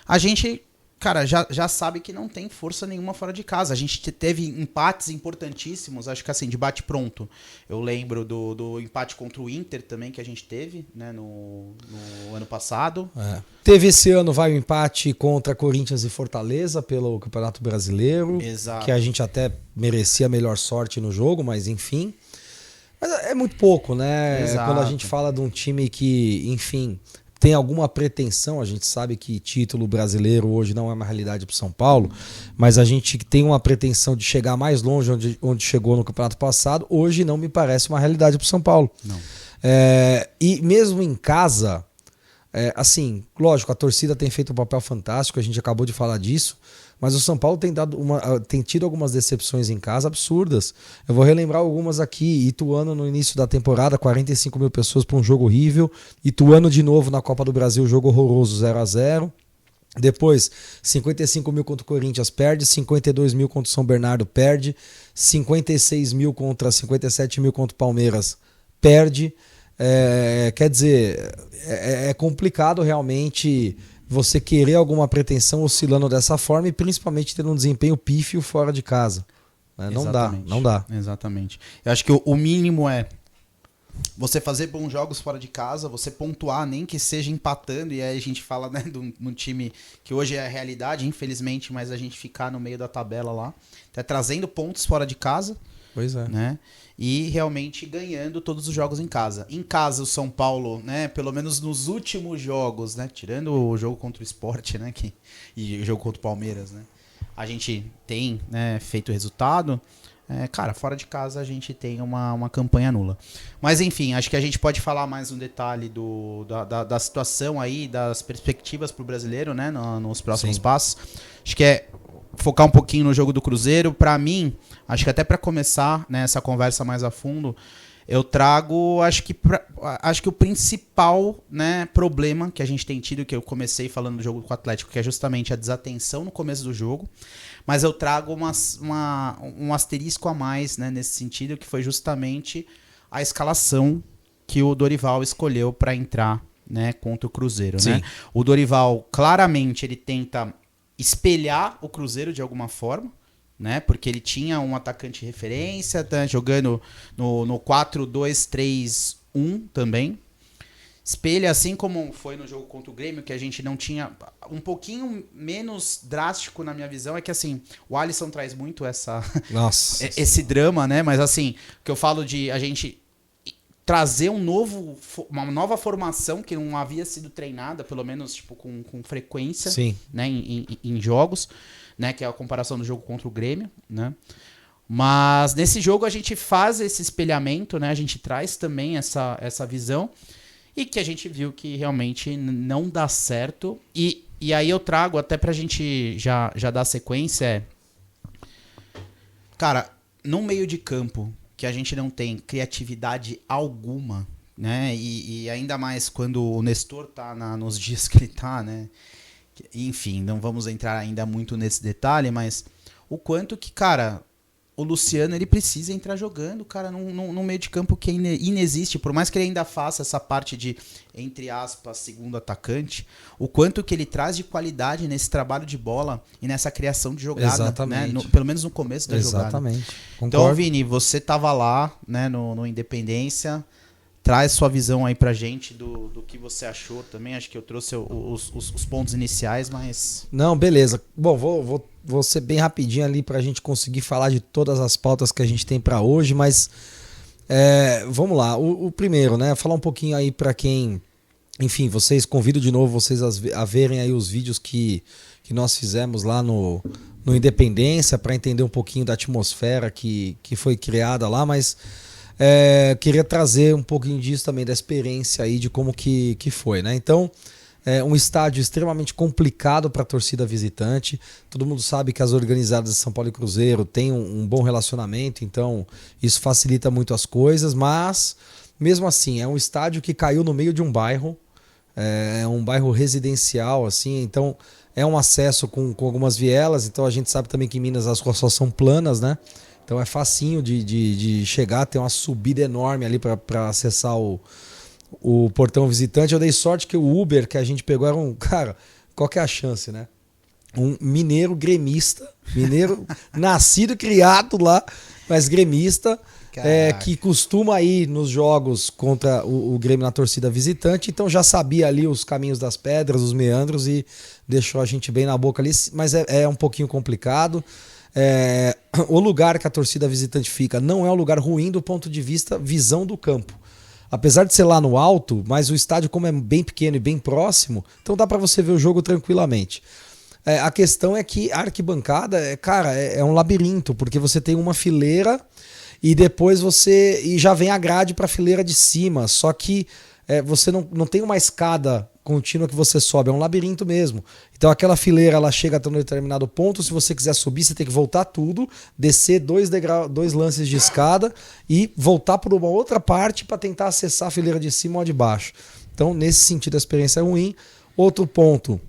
a gente, cara, já sabe que não tem força nenhuma fora de casa. A gente teve empates importantíssimos, acho que assim, de bate-pronto. Eu lembro do empate contra o Inter também que a gente teve, né, no ano passado. Teve esse ano, o empate contra Corinthians e Fortaleza pelo Campeonato Brasileiro. Exato. Que a gente até merecia melhor sorte no jogo, mas enfim... Mas é muito pouco, né? Exato. Quando a gente fala de um time que, enfim, tem alguma pretensão, a gente sabe que título brasileiro hoje não é uma realidade para o São Paulo, mas a gente tem uma pretensão de chegar mais longe onde chegou no campeonato passado, hoje não me parece uma realidade para o São Paulo. Não. E mesmo em casa, assim, lógico, a torcida tem feito um papel fantástico, a gente acabou de falar disso, mas o São Paulo tem tido algumas decepções em casa absurdas. Eu vou relembrar algumas aqui. Ituano no início da temporada, 45 mil pessoas para um jogo horrível. Ituano de novo na Copa do Brasil, jogo horroroso, 0-0. Depois, 55 mil contra o Corinthians, perde. 52 mil contra o São Bernardo, perde. 56 mil contra 57 mil contra o Palmeiras, perde. Quer dizer, é complicado realmente... você querer alguma pretensão oscilando dessa forma e principalmente ter um desempenho pífio fora de casa. Não dá. Exatamente. Eu acho que o mínimo você fazer bons jogos fora de casa, você pontuar, nem que seja empatando, e aí a gente fala, né, de um time que hoje é a realidade, infelizmente, mas a gente ficar no meio da tabela lá, tá trazendo pontos fora de casa, Pois é. né, e realmente ganhando todos os jogos em casa. Em casa, o São Paulo, né, pelo menos nos últimos jogos, né, tirando o jogo contra o Sport, né, e o jogo contra o Palmeiras, né, a gente tem, né, feito resultado. Cara, fora de casa a gente tem uma campanha nula. Mas enfim, acho que a gente pode falar mais um detalhe da situação aí, das perspectivas pro brasileiro, né, nos próximos passos. Acho que é focar um pouquinho no jogo do Cruzeiro. Pra mim, acho que até pra começar, né, essa conversa mais a fundo, eu trago, acho que o principal, né, problema que a gente tem tido, que eu comecei falando do jogo com o Atlético, que é justamente a desatenção no começo do jogo, mas eu trago um asterisco a mais, né, nesse sentido, que foi justamente a escalação que o Dorival escolheu para entrar, né, contra o Cruzeiro. Né? O Dorival, claramente, ele tenta espelhar o Cruzeiro de alguma forma, né? Porque ele tinha um atacante de referência, tá jogando no 4-2-3-1 também. Espelha, assim como foi no jogo contra o Grêmio, que a gente não tinha... Um pouquinho menos drástico na minha visão é que, assim, o Alisson traz muito esse drama, né? Mas, assim, o que eu falo de a gente trazer uma nova formação que não havia sido treinada, pelo menos tipo, com frequência, né? Em jogos, né, que é a comparação do jogo contra o Grêmio, né? Mas nesse jogo a gente faz esse espelhamento, né? A gente traz também essa visão e que a gente viu que realmente não dá certo. E aí eu trago até pra gente já dar sequência, cara, no meio de campo que a gente não tem criatividade alguma, né? E ainda mais quando o Nestor tá nos dias que ele tá, né? Enfim, não vamos entrar ainda muito nesse detalhe, mas o quanto que, cara, o Luciano, ele precisa entrar jogando, cara, num meio de campo que inexiste, por mais que ele ainda faça essa parte de, entre aspas, segundo atacante, o quanto que ele traz de qualidade nesse trabalho de bola e nessa criação de jogada. Exatamente. Né? Pelo menos no começo da jogada. Exatamente. Concordo. Então, Vini, você tava lá, né, no Independência. Traz sua visão aí pra gente do que você achou também. Acho que eu trouxe os pontos iniciais, mas... Não, beleza. Bom, vou ser bem rapidinho ali pra gente conseguir falar de todas as pautas que a gente tem pra hoje, mas vamos lá. O primeiro, né? Falar um pouquinho aí pra quem... Enfim, convido de novo vocês a verem aí os vídeos que nós fizemos lá no Independência pra entender um pouquinho da atmosfera que foi criada lá, mas... queria trazer um pouquinho disso também, da experiência aí de como que foi, né? Então, um estádio extremamente complicado para a torcida visitante. Todo mundo sabe que as organizadas de São Paulo e Cruzeiro têm um bom relacionamento, então isso facilita muito as coisas, mas mesmo assim, é um estádio que caiu no meio de um bairro, é um bairro residencial, assim, então é um acesso com algumas vielas, então a gente sabe também que em Minas as ruas só são planas, né? Então é facinho de chegar, tem uma subida enorme ali para acessar o portão visitante. Eu dei sorte que o Uber que a gente pegou era cara, qual que é a chance, né? Um mineiro gremista, mineiro nascido e criado lá, mas gremista, que costuma ir nos jogos contra o Grêmio na torcida visitante, então já sabia ali os caminhos das pedras, os meandros e deixou a gente bem na boca ali, mas é um pouquinho complicado. O lugar que a torcida visitante fica não é um lugar ruim do ponto de vista visão do campo. Apesar de ser lá no alto, mas o estádio, como é bem pequeno e bem próximo, então dá para você ver o jogo tranquilamente. A questão é que a arquibancada, cara, é um labirinto, porque você tem uma fileira e depois e já vem a grade para a fileira de cima, só que você não tem uma escada contínua que você sobe, é um labirinto mesmo. Então aquela fileira, ela chega até um determinado ponto, se você quiser subir, você tem que voltar tudo, descer 2 lances de escada e voltar por uma outra parte para tentar acessar a fileira de cima ou a de baixo. Então, nesse sentido, a experiência é ruim. Outro ponto,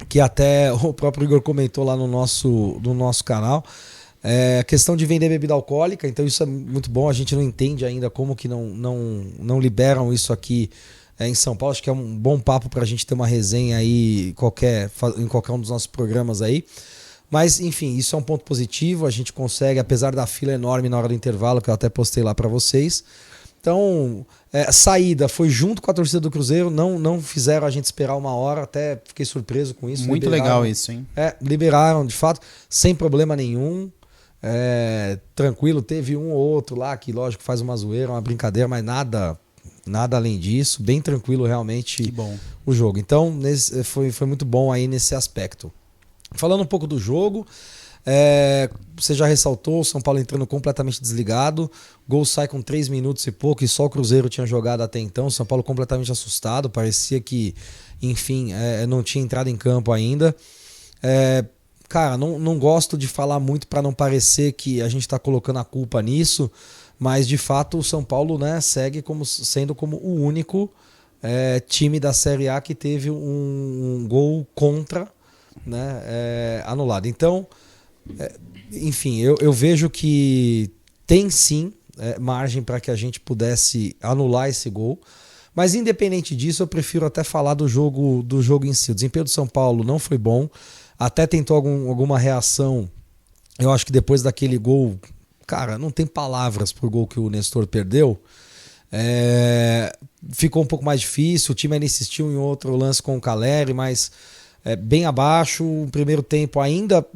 que até o próprio Igor comentou lá no nosso canal, a questão de vender bebida alcoólica. Então isso é muito bom, a gente não entende ainda como que não liberam isso aqui em São Paulo. Acho que é um bom papo para a gente ter uma resenha aí em qualquer um dos nossos programas aí. Mas, enfim, isso é um ponto positivo. A gente consegue, apesar da fila enorme na hora do intervalo, que eu até postei lá para vocês. Então, saída foi junto com a torcida do Cruzeiro, não fizeram a gente esperar uma hora, até fiquei surpreso com isso. Muito legal isso, hein? Liberaram, de fato, sem problema nenhum. Tranquilo, teve um ou outro lá que, lógico, faz uma zoeira, uma brincadeira, mas nada além disso. Bem tranquilo, realmente, que bom. O jogo. Então, foi muito bom aí nesse aspecto. Falando um pouco do jogo, você já ressaltou, o São Paulo entrando completamente desligado, gol sai com 3 minutos e pouco, e só o Cruzeiro tinha jogado até então, o São Paulo completamente assustado, parecia que, enfim, não tinha entrado em campo ainda. Cara, não gosto de falar muito para não parecer que a gente está colocando a culpa nisso, mas de fato o São Paulo, né, segue sendo como o único time da Série A que teve um gol contra, né, anulado. Então, enfim, eu vejo que tem sim margem para que a gente pudesse anular esse gol, mas independente disso eu prefiro até falar do jogo em si. O desempenho do São Paulo não foi bom, até tentou alguma reação. Eu acho que depois daquele gol, cara, não tem palavras pro gol que o Nestor perdeu. Ficou um pouco mais difícil, o time ainda insistiu em outro lance com o Caleri, mas bem abaixo. O primeiro tempo ainda,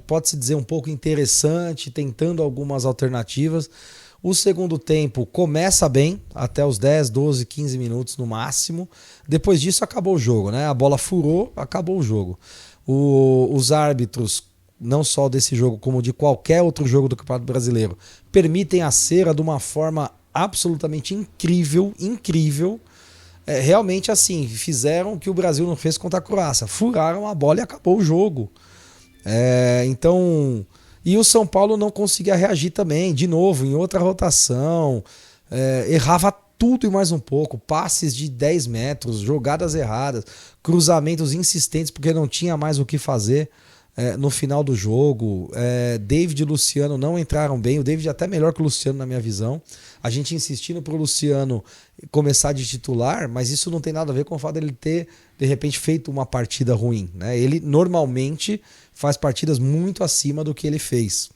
pode-se dizer, um pouco interessante, tentando algumas alternativas. O segundo tempo começa bem, até os 10, 12, 15 minutos no máximo. Depois disso acabou o jogo, né? A bola furou, acabou o jogo. Os árbitros, não só desse jogo, como de qualquer outro jogo do Campeonato Brasileiro, permitem a cera de uma forma absolutamente incrível. Realmente assim, fizeram o que o Brasil não fez contra a Croácia. Furaram a bola e acabou o jogo. Então... E o São Paulo não conseguia reagir também, de novo, em outra rotação. Errava tudo e mais um pouco. Passes de 10 metros, jogadas erradas, cruzamentos insistentes porque não tinha mais o que fazer no final do jogo. David e Luciano não entraram bem. O David até melhor que o Luciano, na minha visão. A gente insistindo para o Luciano começar de titular, mas isso não tem nada a ver com o fato dele ter, de repente, feito uma partida ruim, né? Ele normalmente faz partidas muito acima do que ele fez.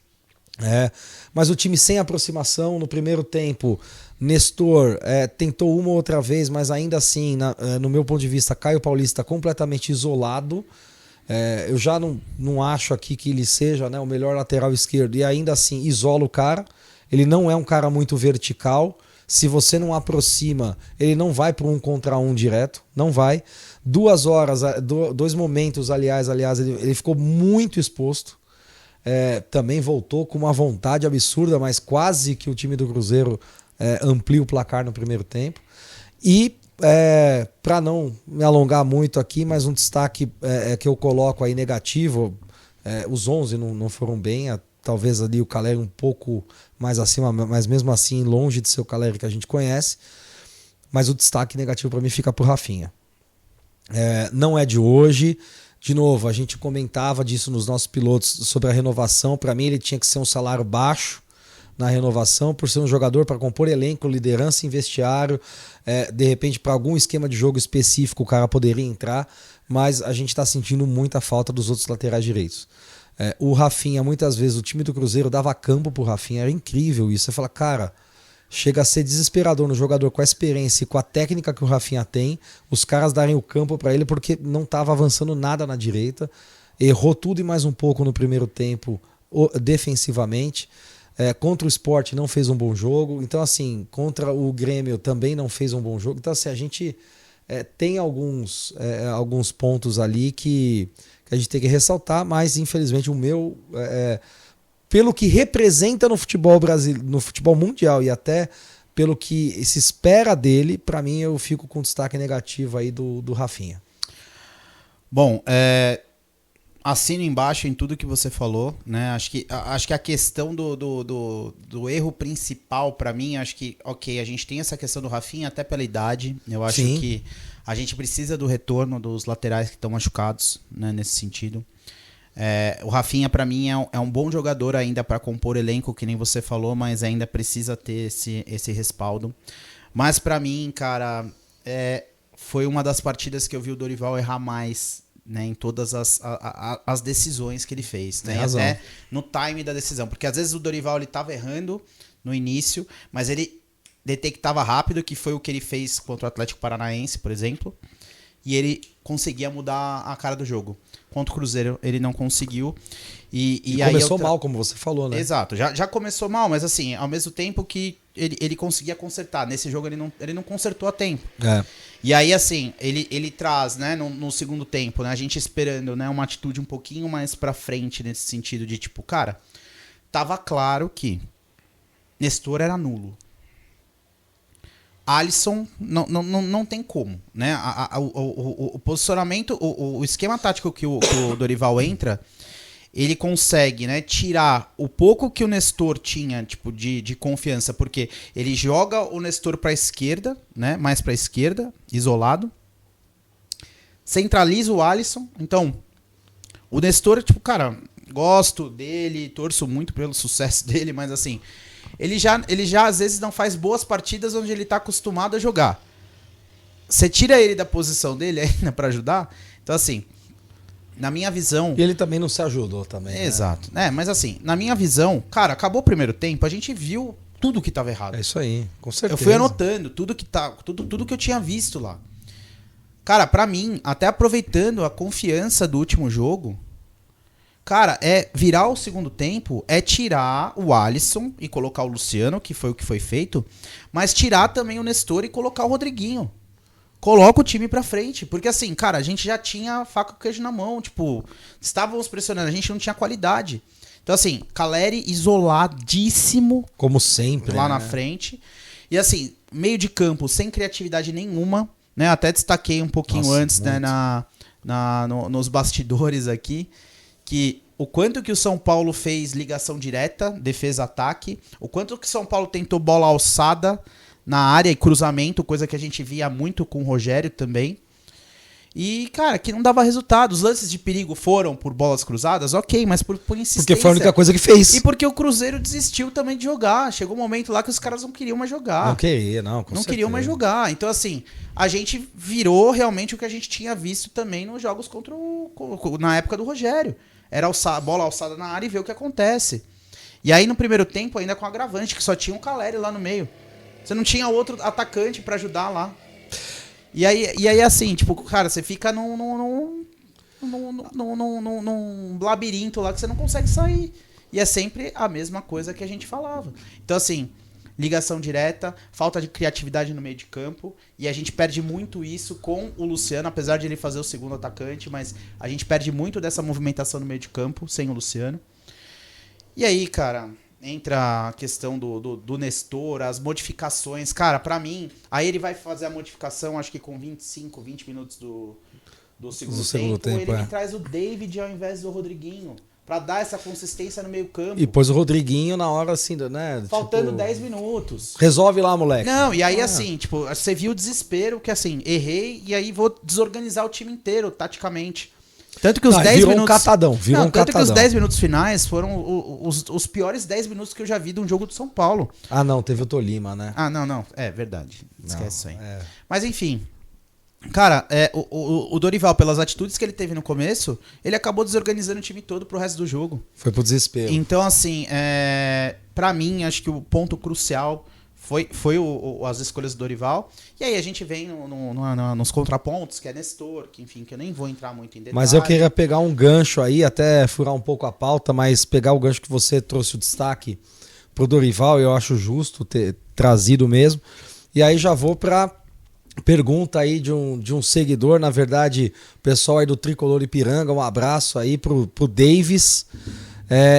Mas o time sem aproximação no primeiro tempo. Nestor tentou uma ou outra vez, mas ainda assim, no meu ponto de vista, Caio Paulista completamente isolado. Eu já não acho aqui que ele seja, né, o melhor lateral esquerdo, e ainda assim isola o cara. Ele não é um cara muito vertical. Se você não aproxima, ele não vai para um contra um direto, não vai. 2 horas, 2 momentos, aliás, ele ficou muito exposto. Também voltou com uma vontade absurda, mas quase que o time do Cruzeiro amplia o placar no primeiro tempo. E para não me alongar muito aqui, mas um destaque que eu coloco aí negativo, os 11 não foram bem, talvez ali o Caleri um pouco mais acima, mas mesmo assim longe de ser o Caleri que a gente conhece. Mas o destaque negativo para mim fica pro Rafinha. Não é de hoje. De novo, a gente comentava disso nos nossos pilotos sobre a renovação. Para mim ele tinha que ser um salário baixo na renovação, por ser um jogador para compor elenco, liderança em vestiário. De repente para algum esquema de jogo específico o cara poderia entrar, mas a gente está sentindo muita falta dos outros laterais direitos. O Rafinha, muitas vezes o time do Cruzeiro dava campo pro Rafinha, era incrível isso. Você fala, cara, chega a ser desesperador no jogador com a experiência e com a técnica que o Rafinha tem, os caras darem o campo para ele porque não estava avançando nada na direita, errou tudo e mais um pouco no primeiro tempo defensivamente. Contra o Sport não fez um bom jogo, então assim, contra o Grêmio também não fez um bom jogo. Então assim, a gente tem alguns pontos ali que a gente tem que ressaltar, mas infelizmente o meu, pelo que representa no futebol brasileiro, no futebol mundial e até pelo que se espera dele, para mim eu fico com destaque negativo aí do Rafinha. Bom, assino embaixo em tudo que você falou, né? Acho que a questão do erro principal para mim, acho que, ok, a gente tem essa questão do Rafinha até pela idade. Eu acho Sim. que a gente precisa do retorno dos laterais que estão machucados, né, nesse sentido. O Rafinha, para mim, é um bom jogador ainda para compor elenco, que nem você falou, mas ainda precisa ter esse respaldo. Mas para mim, cara, foi uma das partidas que eu vi o Dorival errar mais, né, em todas as decisões que ele fez, né, até no time da decisão, porque às vezes o Dorival ele tava errando no início, mas ele detectava rápido, que foi o que ele fez contra o Atlético Paranaense, por exemplo. E ele conseguia mudar a cara do jogo. Contra o Cruzeiro, ele não conseguiu. E aí começou mal, como você falou, né? Exato, já começou mal, mas assim, ao mesmo tempo que ele conseguia consertar. Nesse jogo ele não consertou a tempo. E aí, assim, ele traz, né, no segundo tempo, né, a gente esperando, né, uma atitude um pouquinho mais pra frente nesse sentido de, tipo, cara, tava claro que Nestor era nulo. Alisson não tem como, né? O posicionamento, o esquema tático que o Dorival entra, ele consegue, né, tirar o pouco que o Nestor tinha, tipo, de confiança, porque ele joga o Nestor para a esquerda, né, mais para a esquerda, isolado, centraliza o Alisson. Então, o Nestor, tipo, cara, gosto dele, torço muito pelo sucesso dele, mas assim, ele já às vezes não faz boas partidas onde ele tá acostumado a jogar. Você tira ele da posição dele ainda pra ajudar. Então assim, na minha visão... E ele também não se ajudou também. Exato. Mas assim, na minha visão, cara, acabou o primeiro tempo, a gente viu tudo que tava errado. É isso aí, com certeza. Eu fui anotando tudo que eu tinha visto lá. Cara, pra mim, até aproveitando a confiança do último jogo... Cara, virar o segundo tempo é tirar o Alisson e colocar o Luciano, que foi o que foi feito, mas tirar também o Nestor e colocar o Rodriguinho. Coloca o time pra frente, porque assim, cara, a gente já tinha faca e queijo na mão, tipo, estávamos pressionando, a gente não tinha qualidade. Então assim, Caleri isoladíssimo. Como sempre. Lá na frente. E assim, meio de campo, sem criatividade nenhuma, né? Até destaquei um pouquinho antes, né, nos bastidores aqui, que o quanto que o São Paulo fez ligação direta, defesa-ataque, o quanto que o São Paulo tentou bola alçada na área e cruzamento, coisa que a gente via muito com o Rogério também. E, cara, que não dava resultado. Os lances de perigo foram por bolas cruzadas, ok, mas por insistência. Porque foi a única coisa que fez. E porque o Cruzeiro desistiu também de jogar. Chegou um momento lá que os caras não queriam mais jogar. Não queria, não. Não queriam mais jogar. Então, assim, a gente virou realmente o que a gente tinha visto também nos jogos na época do Rogério. Era bola alçada na área e ver o que acontece. E aí no primeiro tempo ainda com agravante, que só tinha um Caleri lá no meio. Você não tinha outro atacante pra ajudar lá. E aí assim, tipo, cara, você fica num labirinto lá que você não consegue sair. E é sempre a mesma coisa que a gente falava. Então assim, ligação direta, falta de criatividade no meio de campo, e a gente perde muito isso com o Luciano, apesar de ele fazer o segundo atacante, mas a gente perde muito dessa movimentação no meio de campo sem o Luciano. E aí, cara, entra a questão do Nestor, as modificações. Cara, pra mim, aí ele vai fazer a modificação, acho que com 25, 20 minutos do segundo tempo, ele me traz o David ao invés do Rodriguinho. Pra dar essa consistência no meio campo. E pôs o Rodriguinho na hora assim, né? Faltando tipo, 10 minutos. Resolve lá, moleque. Não, e aí assim, tipo, você viu o desespero que assim, errei e aí vou desorganizar o time inteiro, taticamente. Tanto que os 10 virou minutos... um catadão, virou um catadão. Tanto que os 10 minutos finais foram os piores 10 minutos que eu já vi de um jogo do São Paulo. Ah, não, teve o Tolima, né? Ah, não. É verdade. Esquece isso aí. Mas enfim... Cara, o Dorival, pelas atitudes que ele teve no começo, ele acabou desorganizando o time todo pro resto do jogo. Foi pro desespero. Então, assim, pra mim, acho que o ponto crucial foi as escolhas do Dorival. E aí a gente vem nos contrapontos, que é Nestor, que enfim, que eu nem vou entrar muito em detalhe. Mas eu queria pegar um gancho aí, até furar um pouco a pauta, mas pegar o gancho que você trouxe o destaque pro Dorival, eu acho justo ter trazido mesmo. E aí já vou pra... pergunta aí de um seguidor, na verdade, o pessoal aí do Tricolor Ipiranga, um abraço aí pro Davis,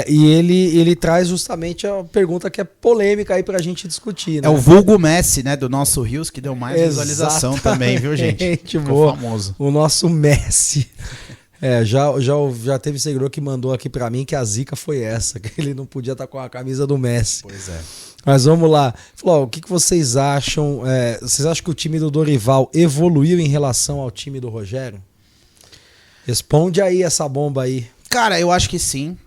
e ele traz justamente a pergunta que é polêmica aí pra gente discutir, né? É o vulgo Messi, né, do nosso Rios, que deu mais visualização também, viu, gente? Ficou famoso. O nosso Messi. Já teve seguidor que mandou aqui pra mim que a zica foi essa, que ele não podia estar com a camisa do Messi. Pois é. Mas vamos lá. Falou, o que vocês acham? Vocês acham que o time do Dorival evoluiu em relação ao time do Rogério? Responde aí essa bomba aí. Cara, eu acho que sim.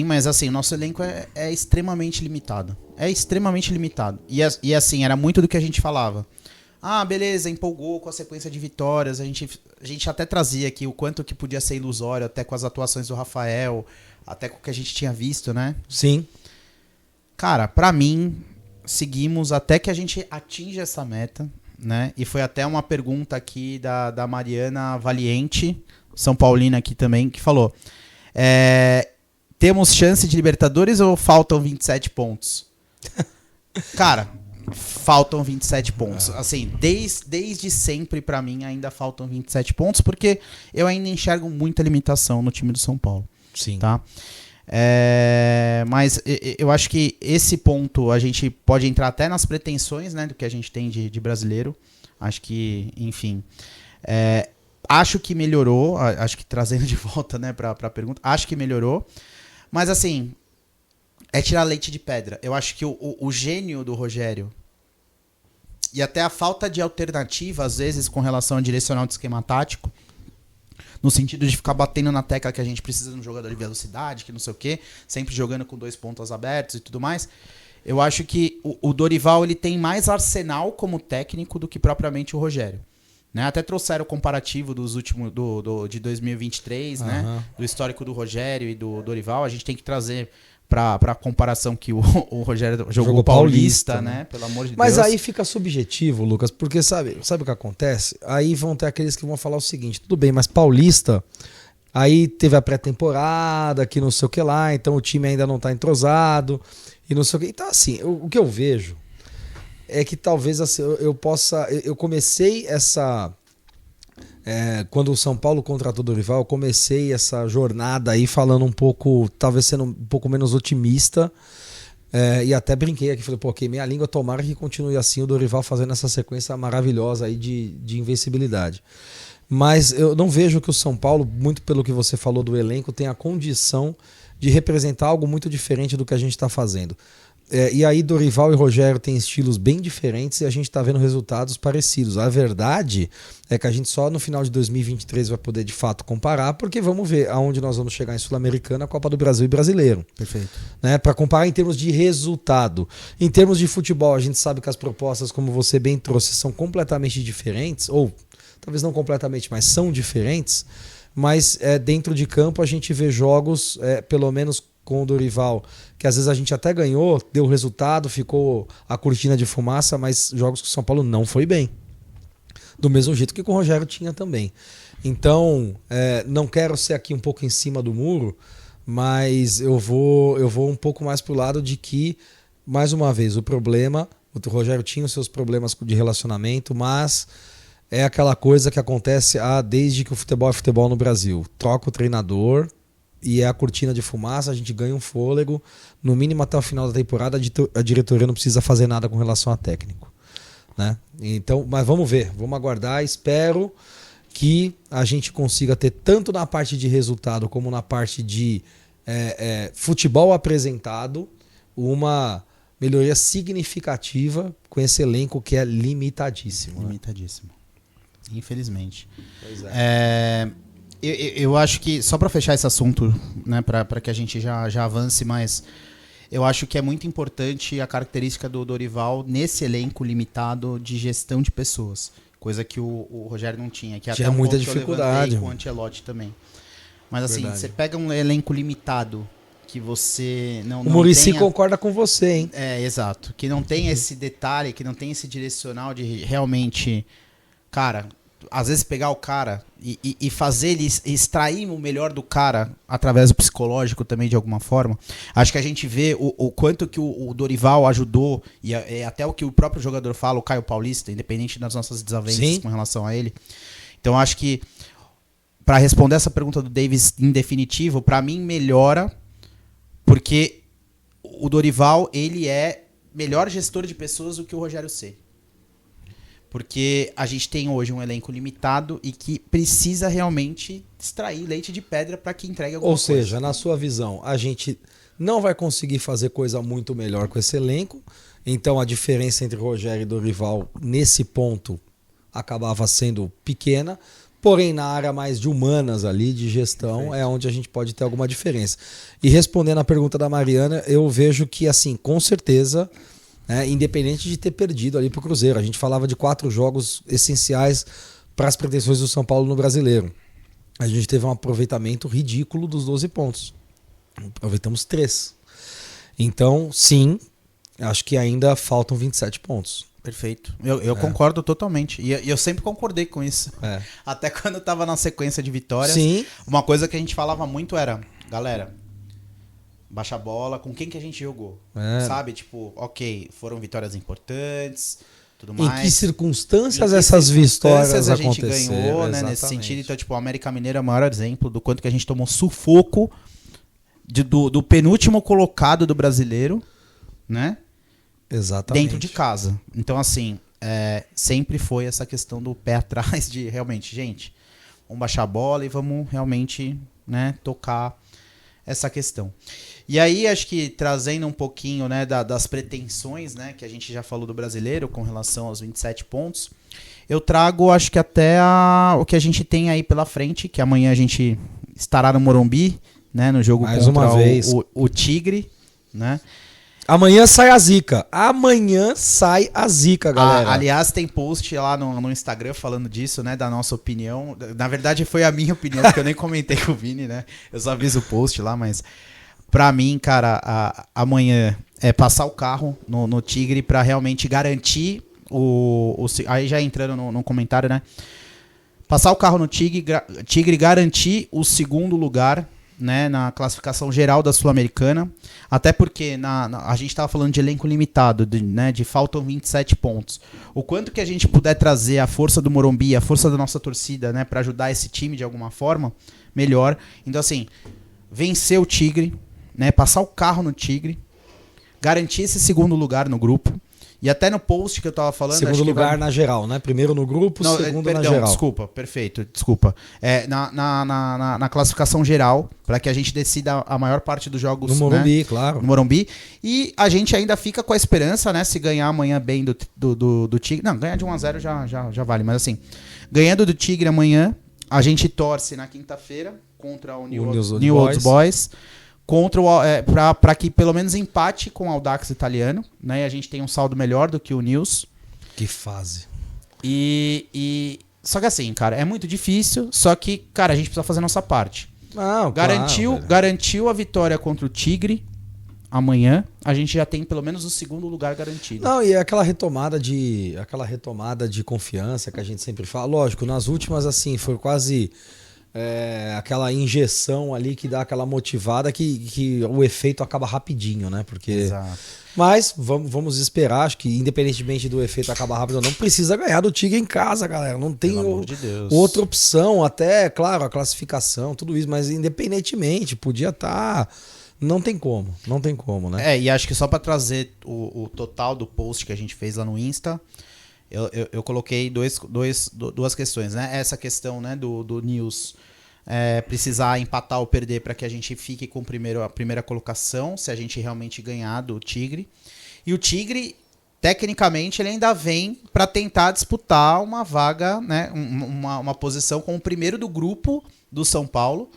Mas assim, o nosso elenco é extremamente limitado. É extremamente limitado. E assim, era muito do que a gente falava. Ah, beleza, empolgou com a sequência de vitórias. A gente até trazia aqui o quanto que podia ser ilusório, até com as atuações do Rafael, até com o que a gente tinha visto, né? Sim. Cara, pra mim, seguimos até que a gente atinja essa meta, né? E foi até uma pergunta aqui da Mariana Valiente, São Paulina aqui também, que falou: temos chance de Libertadores ou faltam 27 pontos? Cara, faltam 27 pontos. Assim, desde sempre, pra mim, ainda faltam 27 pontos, porque eu ainda enxergo muita limitação no time do São Paulo. Sim. Tá? Mas eu acho que esse ponto a gente pode entrar até nas pretensões, né, do que a gente tem de brasileiro. Acho que, enfim, acho que melhorou, acho que trazendo de volta, né, pra pergunta, acho que melhorou, mas assim, é tirar leite de pedra. Eu acho que o gênio do Rogério e até a falta de alternativa, às vezes, com relação a direcional de esquema tático, no sentido de ficar batendo na tecla que a gente precisa de um jogador de velocidade, que não sei o quê, sempre jogando com 2 pontas abertos e tudo mais. Eu acho que o Dorival ele tem mais arsenal como técnico do que propriamente o Rogério. Né? Até trouxeram o comparativo dos últimos de 2023, né? Do histórico do Rogério e do Dorival. A gente tem que trazer para comparação que o Rogério jogou Paulista, né? Pelo amor de Deus. Mas aí fica subjetivo, Lucas, porque sabe o que acontece? Aí vão ter aqueles que vão falar o seguinte: tudo bem, mas Paulista, aí teve a pré-temporada, que não sei o que lá, então o time ainda não está entrosado, e não sei o que. Então, assim, o que eu vejo é que talvez assim, eu comecei essa... quando o São Paulo contratou o Dorival, eu comecei essa jornada aí falando um pouco, talvez sendo um pouco menos otimista, e até brinquei aqui, falei, pô, queimei a língua, tomara que continue assim o Dorival fazendo essa sequência maravilhosa aí de invencibilidade. Mas eu não vejo que o São Paulo, muito pelo que você falou do elenco, tem a condição de representar algo muito diferente do que a gente está fazendo. E aí Dorival e Rogério têm estilos bem diferentes e a gente está vendo resultados parecidos. A verdade é que a gente só no final de 2023 vai poder de fato comparar, porque vamos ver aonde nós vamos chegar em Sul-Americana, Copa do Brasil e Brasileiro. Perfeito. Né? Para comparar em termos de resultado. Em termos de futebol, a gente sabe que as propostas, como você bem trouxe, são completamente diferentes, ou talvez não completamente, mas são diferentes. Mas dentro de campo a gente vê jogos, pelo menos com o Dorival, que às vezes a gente até ganhou, deu resultado, ficou a cortina de fumaça, mas jogos que o São Paulo não foi bem. Do mesmo jeito que com o Rogério tinha também. Então, não quero ser aqui um pouco em cima do muro, mas eu vou um pouco mais pro lado de que, mais uma vez, o Rogério tinha os seus problemas de relacionamento, mas é aquela coisa que acontece desde que o futebol é futebol no Brasil. Troca o treinador, e é a cortina de fumaça, a gente ganha um fôlego, no mínimo até o final da temporada a diretoria não precisa fazer nada com relação a técnico, né? Então, mas vamos ver, vamos aguardar, espero que a gente consiga ter tanto na parte de resultado como na parte de futebol apresentado uma melhoria significativa com esse elenco que é limitadíssimo. Limitadíssimo, né? Infelizmente. Pois é. Eu acho que, só para fechar esse assunto, né, para que a gente já avance mais, eu acho que é muito importante a característica do Dorival nesse elenco limitado de gestão de pessoas, coisa que o Rogério não tinha. Que tinha muita dificuldade. Com o Ancelotti também. Mas assim, você pega um elenco limitado que você não o Muricy concorda com você, hein? Exato. Que não tem esse detalhe, que não tem esse direcional de realmente, cara, às vezes pegar o cara e fazer ele extrair o melhor do cara através do psicológico também de alguma forma. Acho que a gente vê o quanto que o Dorival ajudou e até o que o próprio jogador fala, o Caio Paulista, independente das nossas desavenças com relação a ele. Então acho que para responder essa pergunta do Davis em definitivo, para mim melhora porque o Dorival ele é melhor gestor de pessoas do que o Rogério Ceni. Porque a gente tem hoje um elenco limitado e que precisa realmente extrair leite de pedra para que entregue alguma coisa. Ou seja, na sua visão, a gente não vai conseguir fazer coisa muito melhor com esse elenco. Então a diferença entre Rogério e Dorival nesse ponto acabava sendo pequena. Porém, na área mais de humanas ali, de gestão, é onde a gente pode ter alguma diferença. E respondendo a pergunta da Mariana, eu vejo que, assim, com certeza... independente de ter perdido ali pro Cruzeiro. A gente falava de 4 jogos essenciais para as pretensões do São Paulo no Brasileiro. A gente teve um aproveitamento ridículo dos 12 pontos. Aproveitamos 3. Então, sim, Acho que ainda faltam 27 pontos. Perfeito. Eu concordo totalmente. E eu sempre concordei com isso. Até quando eu tava na sequência de vitórias. Sim. Uma coisa que a gente falava muito era, galera, baixa a bola, com quem que a gente jogou? Sabe? Tipo, ok, foram vitórias importantes, tudo mais. Em que circunstâncias essas vitórias a gente ganhou, né? Nesse sentido. Então, tipo, o América Mineiro é o maior exemplo do quanto que a gente tomou sufoco do penúltimo colocado do brasileiro, né? Exatamente. Dentro de casa. Então, assim, sempre foi essa questão do pé atrás de realmente, gente, vamos baixar a bola e vamos realmente, né, tocar essa questão. E aí, acho que trazendo um pouquinho, né, das pretensões, né, que a gente já falou do brasileiro com relação aos 27 pontos, eu trago, acho que até o que a gente tem aí pela frente, que amanhã a gente estará no Morumbi, né, no jogo mais contra o Tigre, né? Amanhã sai a zica. Amanhã sai a zica, galera. Aliás, tem post lá no Instagram falando disso, né? Da nossa opinião. Na verdade, foi a minha opinião, porque eu nem comentei com o Vini, né? Eu só fiz o post lá, mas... Pra mim, cara, amanhã é passar o carro no Tigre pra realmente garantir aí já entrando no comentário, né? Passar o carro no Tigre garantir o segundo lugar, né, na classificação geral da Sul-Americana, até porque a gente estava falando de elenco limitado, né, de faltam 27 pontos. O quanto que a gente puder trazer a força do Morumbi, a força da nossa torcida, né, para ajudar esse time de alguma forma, melhor. Então, assim, vencer o Tigre, né, passar o carro no Tigre, garantir esse segundo lugar no grupo. E até no post que eu tava falando... Segundo lugar na geral, né? Primeiro no grupo, segundo na geral. Desculpa, perfeito, desculpa. Na classificação geral, para que a gente decida a maior parte dos jogos... No Morumbi, né? claro. No Morumbi. E a gente ainda fica com a esperança, né? Se ganhar amanhã bem do Tigre... Não, ganhar de 1-0 já vale, mas assim... Ganhando do Tigre amanhã, a gente torce na quinta-feira contra o New Old Boys. Para que pelo menos empate com o Audax italiano, né? E a gente tem um saldo melhor do que o News. Que fase. Só que assim, cara, é muito difícil, só que, cara, a gente precisa fazer a nossa parte. Não, garantiu a vitória contra o Tigre amanhã, a gente já tem pelo menos o segundo lugar garantido. Não, e aquela retomada de confiança que a gente sempre fala, lógico, nas últimas assim, foi quase aquela injeção ali que dá aquela motivada que o efeito acaba rapidinho, né? Porque... Exato. Mas vamos esperar, acho que independentemente do efeito acabar rápido ou não, precisa ganhar do Tigre em casa, galera. Não tem outra opção, até, claro, a classificação, tudo isso, mas independentemente, podia estar... Não tem como, né? E acho que só para trazer o total do post que a gente fez lá no Insta, eu coloquei duas questões, né? Essa questão, né, do News precisar empatar ou perder para que a gente fique com a primeira colocação, se a gente realmente ganhar do Tigre. E o Tigre, tecnicamente, ele ainda vem para tentar disputar uma vaga, né, uma posição como o primeiro do grupo do São Paulo.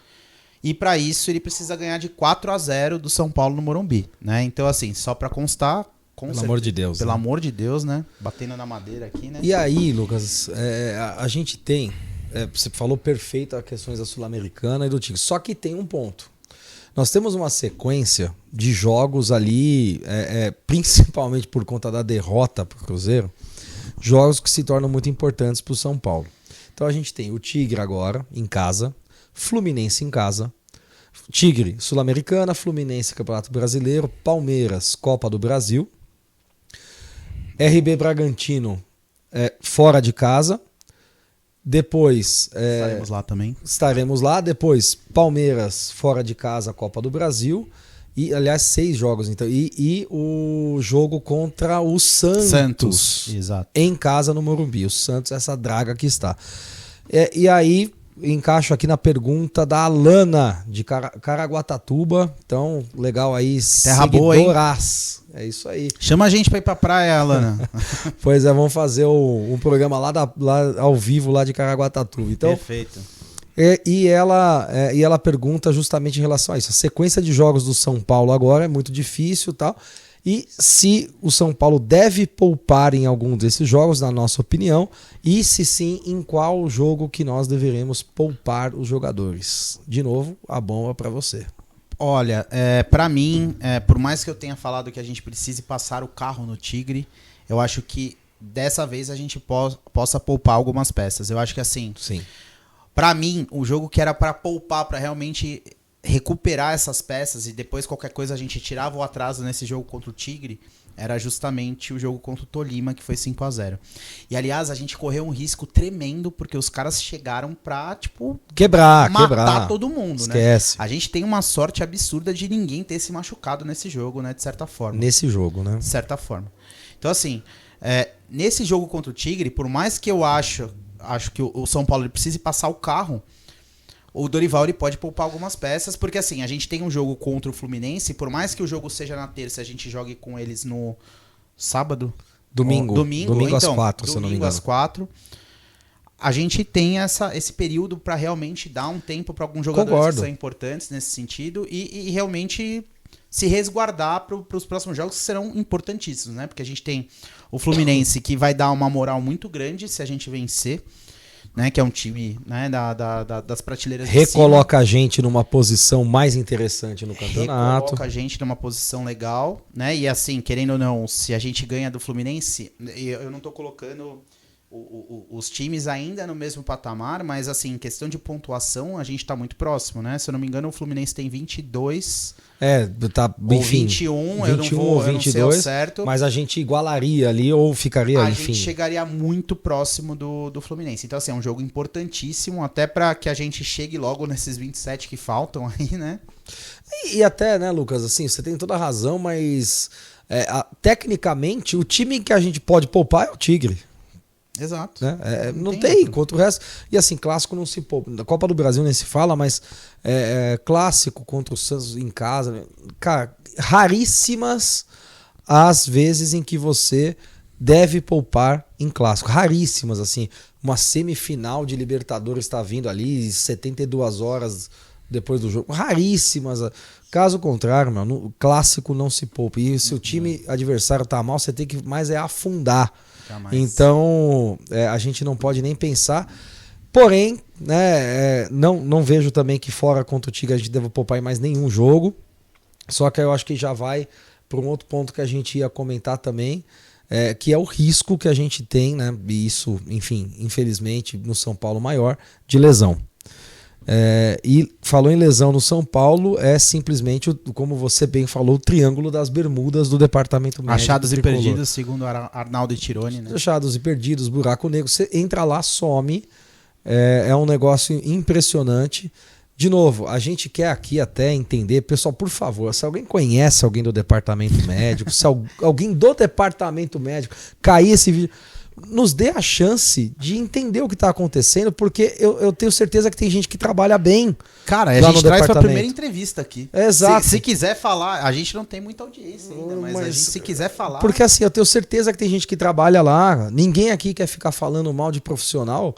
E para isso ele precisa ganhar de 4-0 do São Paulo no Morumbi, né? Então, assim, só para constar... Pelo amor de Deus. Pelo amor de Deus, né? Batendo na madeira aqui, né? E aí, Lucas, a gente tem... você falou perfeito as questões da Sul-Americana e do Tigre. Só que tem um ponto. Nós temos uma sequência de jogos ali, principalmente por conta da derrota para o Cruzeiro, jogos que se tornam muito importantes para o São Paulo. Então a gente tem o Tigre agora, em casa, Fluminense em casa, Tigre, Sul-Americana, Fluminense, Campeonato Brasileiro, Palmeiras, Copa do Brasil, RB Bragantino fora de casa, depois estaremos lá também. Estaremos lá, depois Palmeiras fora de casa, Copa do Brasil, e aliás 6 jogos então, e o jogo contra o Santos. Exato. Em casa no Morumbi, o Santos, essa draga que está. E aí encaixo aqui na pergunta da Alana de Caraguatatuba. Então, legal aí. Terra boa, hein? É isso aí. Chama a gente pra ir pra praia, Alana. Pois é, vamos fazer um programa lá ao vivo lá de Caraguatatuba. Então, perfeito. E ela pergunta justamente em relação a isso. A sequência de jogos do São Paulo agora é muito difícil e tal. E se o São Paulo deve poupar em algum desses jogos, na nossa opinião, e se sim, em qual jogo que nós deveremos poupar os jogadores. De novo, a bomba para você. Olha, pra mim, por mais que eu tenha falado que a gente precise passar o carro no Tigre, eu acho que dessa vez a gente possa poupar algumas peças. Eu acho que assim, Sim. pra mim, o jogo que era pra poupar, pra realmente recuperar essas peças e depois qualquer coisa a gente tirava o atraso nesse jogo contra o Tigre, era justamente o jogo contra o Tolima, que foi 5-0. E, aliás, a gente correu um risco tremendo, porque os caras chegaram pra, tipo, matar todo mundo, Esquece. né? A gente tem uma sorte absurda de ninguém ter se machucado nesse jogo, né? De certa forma. Nesse jogo, né? De certa forma. Então, assim, nesse jogo contra o Tigre, por mais que eu acho que o São Paulo ele precise passar o carro, o Dorival ele pode poupar algumas peças, porque assim, a gente tem um jogo contra o Fluminense, por mais que o jogo seja na terça, a gente jogue com eles no sábado? Domingo Então, às 4, se eu não me engano. Domingo às 4. A gente tem esse período para realmente dar um tempo para alguns jogadores que são importantes nesse sentido e realmente se resguardar para os próximos jogos que serão importantíssimos, né? Porque a gente tem o Fluminense que vai dar uma moral muito grande se a gente vencer. Né, que é um time, né, das prateleiras de cima. Recoloca a gente numa posição mais interessante no campeonato. Recoloca a gente numa posição legal, né? E assim, querendo ou não, se a gente ganha do Fluminense, eu não tô colocando os times ainda no mesmo patamar, mas assim, em questão de pontuação, a gente tá muito próximo, né? Se eu não me engano, o Fluminense tem 22. Tá, ou enfim, 21, 21 ou 22, eu não sei ao certo. Mas a gente igualaria ali ou ficaria, a enfim. gente chegaria muito próximo do Fluminense. Então, assim, é um jogo importantíssimo, até para que a gente chegue logo nesses 27 que faltam aí, né? E até, né, Lucas, assim, você tem toda a razão, mas tecnicamente o time que a gente pode poupar é o Tigre. Exato. Né? Não tem contra o resto. E assim, clássico não se poupa. Na Copa do Brasil nem se fala, mas clássico contra o Santos em casa. Cara, raríssimas as vezes em que você deve poupar em clássico. Raríssimas, assim. Uma semifinal de Libertadores está vindo ali 72 horas depois do jogo. Raríssimas. Caso contrário, meu, no clássico não se poupa. E se o time adversário tá mal, você tem que mais afundar. Então, a gente não pode nem pensar. Porém, né, não vejo também que fora contra o Tigre a gente deva poupar em mais nenhum jogo. Só que eu acho que já vai para um outro ponto que a gente ia comentar também, que é o risco que a gente tem, né, e isso, enfim, infelizmente, no São Paulo maior, de lesão. E falou em lesão no São Paulo, é simplesmente, como você bem falou, o triângulo das bermudas do departamento médico. Achados e perdidos, segundo Arnaldo Tironi, né? Achados e perdidos, buraco negro, você entra lá, some, é um negócio impressionante. De novo, a gente quer aqui até entender, pessoal, por favor, se alguém conhece alguém do departamento médico, se alguém do departamento médico cair esse vídeo, nos dê a chance de entender o que está acontecendo, porque eu tenho certeza que tem gente que trabalha bem. Cara, a gente traz para a primeira entrevista aqui. Exato. Se quiser falar, a gente não tem muita audiência ainda, mas a gente, se quiser falar... Porque assim, eu tenho certeza que tem gente que trabalha lá, ninguém aqui quer ficar falando mal de profissional,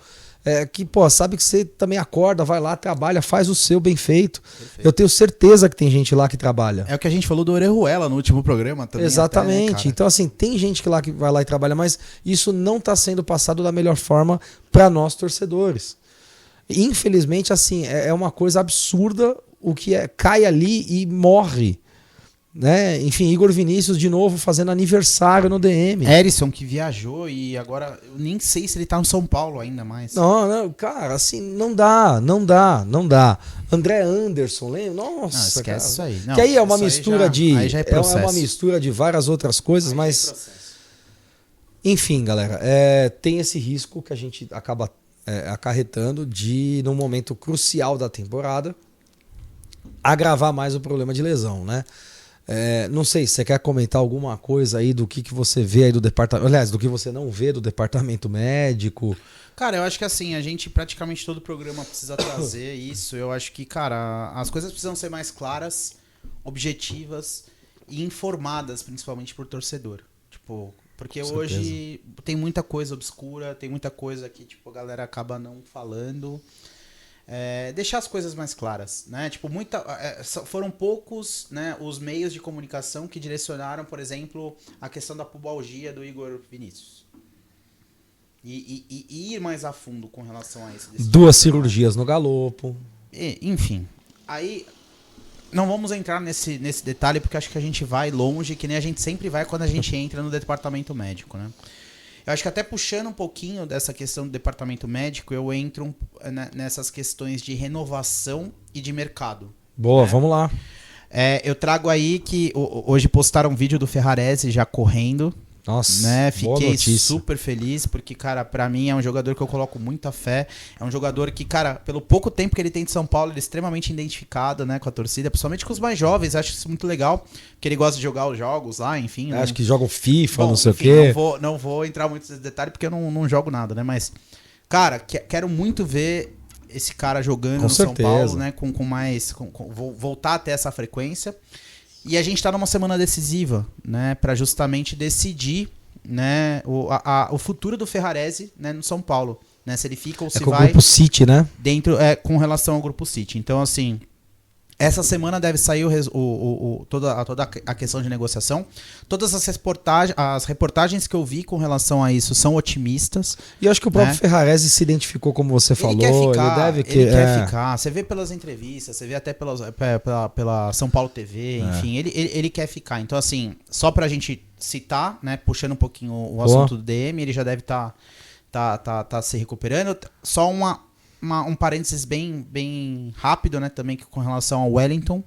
que, pô, sabe que você também acorda, vai lá, trabalha, faz o seu bem feito. Perfeito. Eu tenho certeza que tem gente lá que trabalha. É o que a gente falou do Orejuela no último programa também. Exatamente. Até, né, então, assim, tem gente que vai lá e trabalha, mas isso não está sendo passado da melhor forma para nós torcedores. Infelizmente, assim, é uma coisa absurda o que cai ali e morre. Né? Enfim, Igor Vinícius de novo fazendo aniversário no DM. Erisson que viajou e agora eu nem sei se ele tá no São Paulo ainda mais. Não, cara, assim, não dá. André Anderson, lembra? Nossa, não, esquece cara. isso aí. Não, que aí é uma mistura é uma mistura de várias outras coisas, aí mas enfim, galera, tem esse risco que a gente acaba acarretando de, num momento crucial da temporada, agravar mais o problema de lesão, né? Não sei, você quer comentar alguma coisa aí do que você vê aí do departamento, aliás, do que você não vê do departamento médico? Cara, eu acho que assim, a gente praticamente todo programa precisa trazer isso. Eu acho que, cara, as coisas precisam ser mais claras, objetivas e informadas, principalmente por torcedor. Tipo, porque hoje tem muita coisa obscura, tem muita coisa que, tipo, a galera acaba não falando. Deixar as coisas mais claras, né? Tipo, foram poucos, né, os meios de comunicação que direcionaram, por exemplo, a questão da pubalgia do Igor Vinícius. E ir mais a fundo com relação a isso. 2 cirurgias no galopo. Enfim, aí não vamos entrar nesse detalhe, porque acho que a gente vai longe, que nem a gente sempre vai quando a gente entra no departamento médico, né? Eu acho que até puxando um pouquinho dessa questão do departamento médico, eu entro nessas questões de renovação e de mercado. Boa, vamos lá. Eu trago aí que hoje postaram um vídeo do Ferrarese já correndo. Nossa, né? boa Fiquei notícia. super feliz, porque, cara, pra mim é um jogador que eu coloco muita fé. É um jogador que, cara, pelo pouco tempo que ele tem de São Paulo, ele é extremamente identificado, né, com a torcida, principalmente com os mais jovens. Acho isso muito legal, porque ele gosta de jogar os jogos lá, enfim. Acho que joga o FIFA, Bom, não sei enfim, o quê. Não vou entrar muito nesse detalhe, porque eu não jogo nada, né? Mas, cara, quero muito ver esse cara jogando Com no certeza. São Paulo, né? Com mais. Voltar até essa frequência. E a gente tá numa semana decisiva, né? Pra justamente decidir, né, o futuro do Ferrarese, né, no São Paulo, né, se ele fica ou se com vai o Grupo City, né? dentro, com relação ao Grupo City. Então, assim, essa semana deve sair toda a questão de negociação. Todas as reportagens que eu vi com relação a isso são otimistas. E eu acho que o próprio Ferrarese se identificou, como você falou. Ele quer ficar. Você vê pelas entrevistas, você vê até pela São Paulo TV, enfim, ele quer ficar. Então, assim, só pra gente citar, né, puxando um pouquinho o assunto do DM, ele já deve tá se recuperando. Só um parênteses bem rápido, né, também com relação ao Wellington.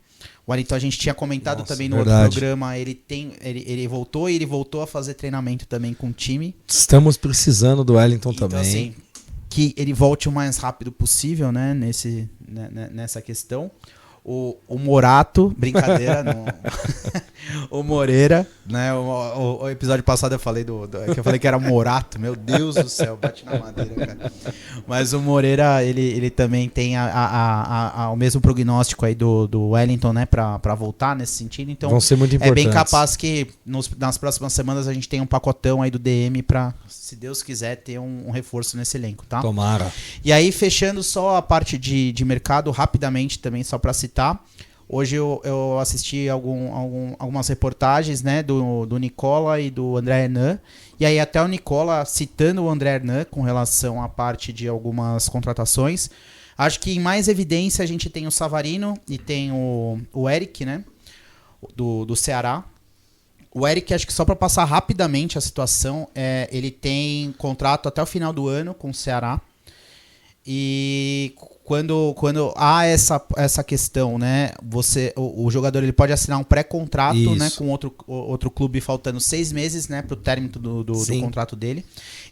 O Wellington a gente tinha comentado também no outro programa, ele voltou a fazer treinamento também com o time. Estamos precisando do Wellington então, também. Assim, que ele volte o mais rápido possível, né, nessa questão. O Morato, brincadeira, o Moreira, né? O episódio passado eu falei que eu falei que era Morato, meu Deus do céu, bate na madeira, cara. Mas o Moreira, ele também tem o mesmo prognóstico aí do Wellington, né? Pra voltar nesse sentido. Então, vão ser muito importantes. É bem capaz que nas próximas semanas a gente tenha um pacotão aí do DM pra, se Deus quiser, ter um reforço nesse elenco, tá? Tomara. E aí, fechando só a parte de mercado, rapidamente também, só pra citar. Hoje eu assisti algumas reportagens, né, do Nicola e do André Hernan. E aí até o Nicola citando o André Hernan com relação à parte de algumas contratações. Acho que em mais evidência a gente tem o Savarino e tem o Eric, né, do Ceará. O Eric, acho que só para passar rapidamente a situação, ele tem contrato até o final do ano com o Ceará. E quando há essa questão, né, o jogador ele pode assinar um pré-contrato, né, com outro clube faltando 6 meses, né, para o término do contrato dele.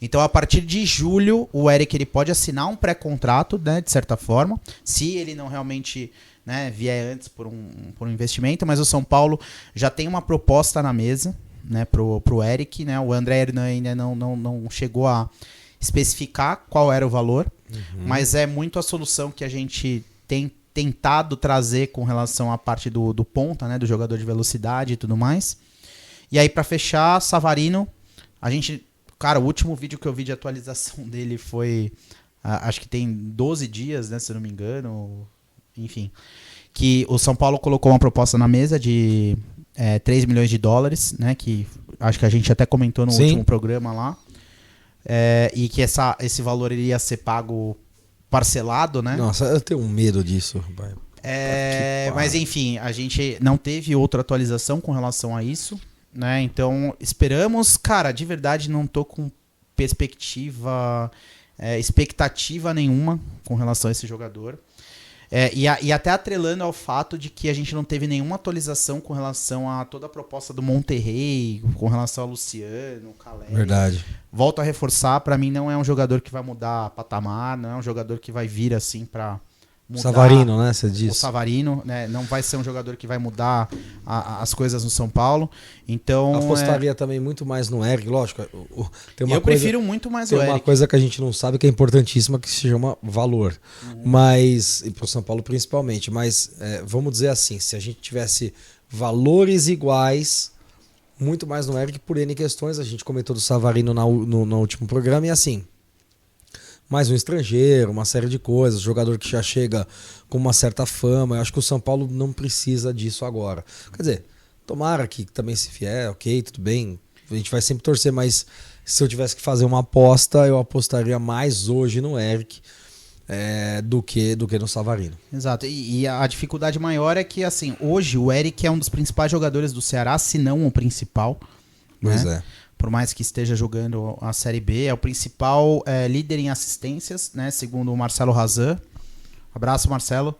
Então, a partir de julho, o Eric ele pode assinar um pré-contrato, né, de certa forma, se ele não realmente, né, vier antes por um investimento. Mas o São Paulo já tem uma proposta na mesa, né, pro Eric, né. O André Hernan ainda não chegou a especificar qual era o valor, mas é muito a solução que a gente tem tentado trazer com relação à parte do ponta, né, do jogador de velocidade e tudo mais. E aí, para fechar, Savarino, cara, o último vídeo que eu vi de atualização dele foi, acho que tem 12 dias, né, se eu não me engano, enfim, que o São Paulo colocou uma proposta na mesa de 3 milhões de dólares, né, que acho que a gente até comentou no último programa lá. E que esse valor iria ser pago parcelado, né? Nossa, eu tenho medo disso. Mas enfim, a gente não teve outra atualização com relação a isso, né? Então esperamos, cara, de verdade não tô com expectativa nenhuma com relação a esse jogador. E até atrelando ao fato de que a gente não teve nenhuma atualização com relação a toda a proposta do Monterrey, com relação a Luciano, Caleri. Verdade. Volto a reforçar, pra mim não é um jogador que vai mudar patamar, não é um jogador que vai vir assim pra mudar. Savarino, né, você disse. O Savarino, né, não vai ser um jogador que vai mudar as coisas no São Paulo. Então, apostaria também muito mais no Eric, lógico. Prefiro muito mais o Eric. Tem uma coisa que a gente não sabe que é importantíssima, que se chama valor. Mas, e pro São Paulo principalmente, mas vamos dizer assim, se a gente tivesse valores iguais, muito mais no Eric por N questões, a gente comentou do Savarino no último programa, e assim, mais um estrangeiro, uma série de coisas, jogador que já chega com uma certa fama. Eu acho que o São Paulo não precisa disso agora. Quer dizer, tomara que também se vier, ok, tudo bem, a gente vai sempre torcer, mas se eu tivesse que fazer uma aposta, eu apostaria mais hoje no Eric. do que no Savarino. Exato. E a dificuldade maior é que, assim, hoje o Eric é um dos principais jogadores do Ceará, se não o principal. Pois né? Por mais que esteja jogando a Série B, é o principal líder em assistências, né? Segundo o Marcelo Razan. Abraço, Marcelo.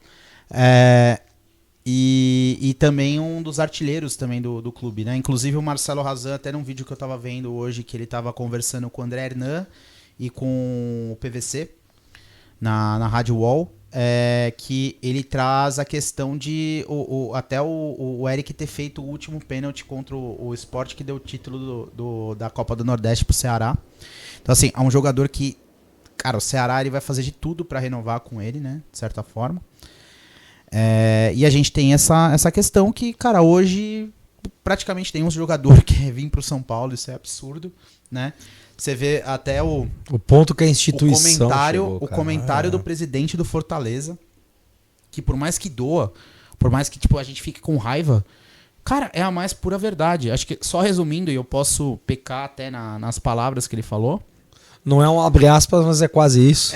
E também um dos artilheiros também do clube, né? Inclusive o Marcelo Razan, até num vídeo que eu tava vendo hoje, que ele tava conversando com o André Hernan e com o PVC na Rádio UOL, que ele traz a questão de até o Eric ter feito o último pênalti contra o Sport, que deu o título da Copa do Nordeste pro Ceará. Então, assim, é um jogador que, cara, o Ceará ele vai fazer de tudo para renovar com ele, né? De certa forma. E a gente tem essa questão que, cara, hoje praticamente tem um jogador que quer vir pro São Paulo, isso é absurdo, né? Você vê até o ponto que a instituição o comentário do presidente do Fortaleza, que por mais que doa, por mais que tipo, a gente fique com raiva, cara, é a mais pura verdade. Acho que, só resumindo, e eu posso pecar até nas palavras que ele falou. Não é um abre aspas, mas é quase isso.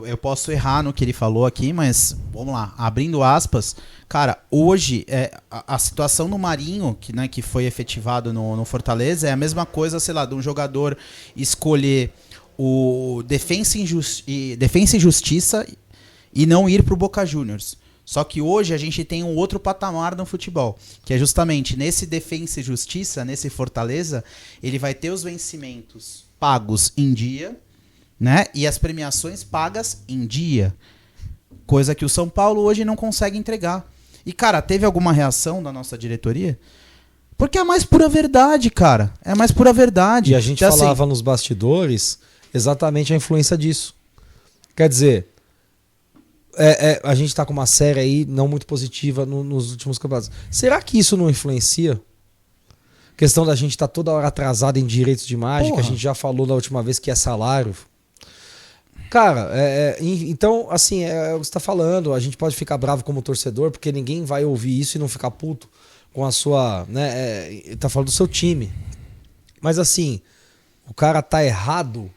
Eu posso errar no que ele falou aqui, mas vamos lá. Abrindo aspas, cara, hoje a situação no Marinho, que foi efetivado no Fortaleza, é a mesma coisa, sei lá, de um jogador escolher o Defensa e Justiça e não ir pro Boca Juniors. Só que hoje a gente tem um outro patamar no futebol, que é justamente nesse Defensa e Justiça, nesse Fortaleza, ele vai ter os vencimentos pagos em dia, né? E as premiações pagas em dia. Coisa que o São Paulo hoje não consegue entregar. E, cara, teve alguma reação da nossa diretoria? Porque é a mais pura verdade, cara. É a mais pura verdade. E a gente falava nos bastidores exatamente a influência disso. Quer dizer, a gente tá com uma série aí não muito positiva nos últimos campeonatos. Será que isso não influencia? Questão da gente estar toda hora atrasado em direitos de imagem, que a gente já falou da última vez que é salário. Cara, então, assim, é o que você está falando. A gente pode ficar bravo como torcedor, porque ninguém vai ouvir isso e não ficar puto com a sua... né? Tá falando do seu time. Mas, assim, o cara tá errado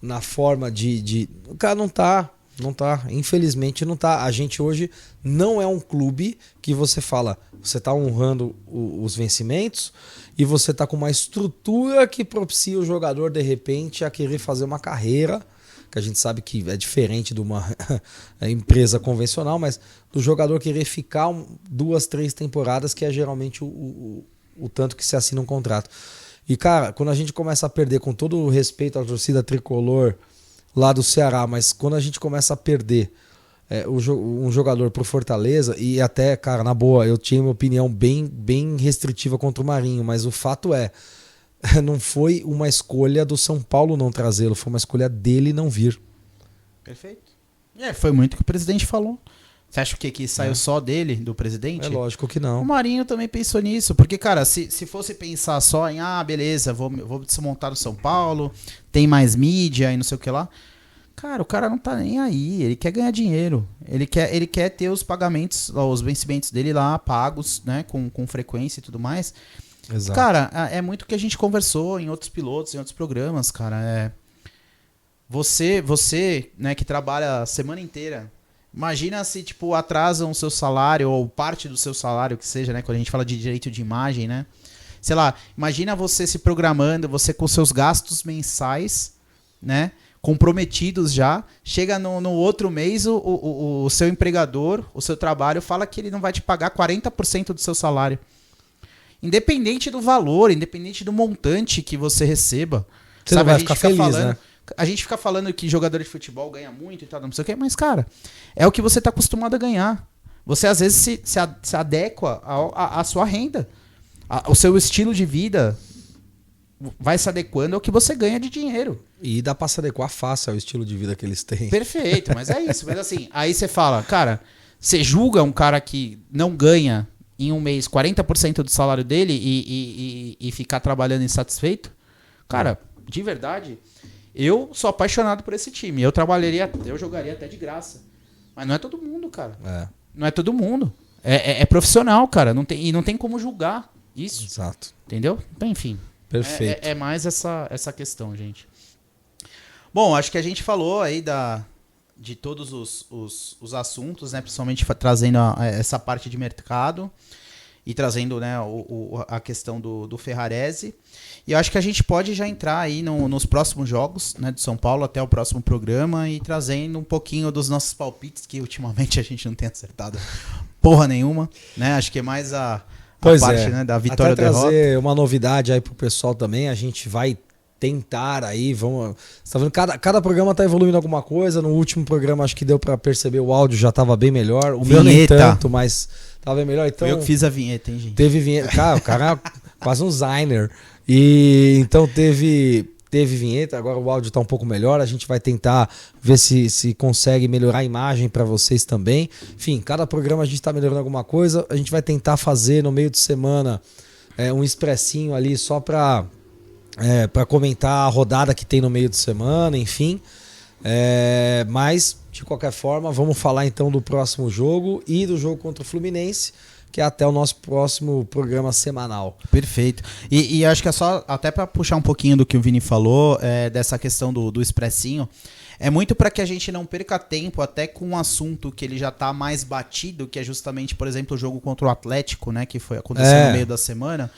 na forma de... O cara não tá. Não tá. Infelizmente não tá. A gente hoje não é um clube que você fala, você tá honrando os vencimentos e você tá com uma estrutura que propicia o jogador, de repente, a querer fazer uma carreira, que a gente sabe que é diferente de uma empresa convencional, mas do jogador querer ficar 2, 3 temporadas, que é geralmente o tanto que se assina um contrato. E, cara, quando a gente começa a perder, com todo o respeito à torcida tricolor lá do Ceará, mas quando a gente começa a perder um jogador pro Fortaleza, e até, cara, na boa, eu tinha uma opinião bem restritiva contra o Marinho, mas o fato não foi uma escolha do São Paulo não trazê-lo, foi uma escolha dele não vir. Perfeito. Foi muito o que o presidente falou. Você acha que saiu só dele, do presidente? É lógico que não. O Marinho também pensou nisso, porque, cara, se fosse pensar só em, beleza, vou desmontar o São Paulo, tem mais mídia e não sei o que lá. Cara, o cara não tá nem aí, ele quer ganhar dinheiro, ele quer ter os pagamentos, os vencimentos dele lá pagos, né, com frequência e tudo mais. Exato. Cara, é muito o que a gente conversou em outros pilotos, em outros programas, cara. Você, né, que trabalha a semana inteira, imagina se, tipo, atrasam o seu salário, ou parte do seu salário, que seja, né? Quando a gente fala de direito de imagem, né? Sei lá, imagina você se programando, você com seus gastos mensais, né? Comprometidos já. Chega no outro mês, o seu empregador, o seu trabalho, fala que ele não vai te pagar 40% do seu salário. Independente do valor, independente do montante que você receba. Você não vai ficar feliz, né? A gente fica falando que jogador de futebol ganha muito e tal, não sei o quê, mas, cara, é o que você tá acostumado a ganhar. Você, às vezes, se adequa à sua renda. O seu estilo de vida vai se adequando ao que você ganha de dinheiro. E dá pra se adequar fácil ao estilo de vida que eles têm. Perfeito, mas é isso. Mas assim, aí você fala, cara, você julga um cara que não ganha em um mês 40% do salário dele e ficar trabalhando insatisfeito? Cara, de verdade... Eu sou apaixonado por esse time. Eu jogaria até de graça. Mas não é todo mundo, cara. Não é todo mundo. É profissional, cara. Não tem como julgar isso. Exato. Entendeu? Então, enfim. Perfeito. É mais essa questão, gente. Bom, acho que a gente falou aí de todos os assuntos, né? Principalmente trazendo essa parte de mercado e trazendo, né, a questão do Ferrarese. E eu acho que a gente pode já entrar aí nos próximos jogos, né, de São Paulo até o próximo programa e trazendo um pouquinho dos nossos palpites, que ultimamente a gente não tem acertado porra nenhuma, né? Acho que é mais a parte, né, da vitória ou derrota. Trazer uma novidade aí pro pessoal também, a gente vai tentar aí, vamos... Você tá vendo, cada programa tá evoluindo alguma coisa. No último programa acho que deu para perceber, o áudio já tava bem melhor. O meu nem tanto, mas tava bem melhor. Então, eu que fiz a vinheta, hein, gente? Teve vinheta. Cara, o cara é quase um designer. E então teve vinheta, agora o áudio tá um pouco melhor. A gente vai tentar ver se consegue melhorar a imagem para vocês também. Enfim, cada programa a gente tá melhorando alguma coisa. A gente vai tentar fazer no meio de semana um expressinho ali só para comentar a rodada que tem no meio de semana, enfim. Mas, de qualquer forma, vamos falar então do próximo jogo e do jogo contra o Fluminense, que é até o nosso próximo programa semanal. Perfeito. E acho que é só, até para puxar um pouquinho do que o Vini falou, dessa questão do expressinho, é muito para que a gente não perca tempo até com um assunto que ele já tá mais batido, que é justamente, por exemplo, o jogo contra o Atlético, né, que aconteceu no meio da semana,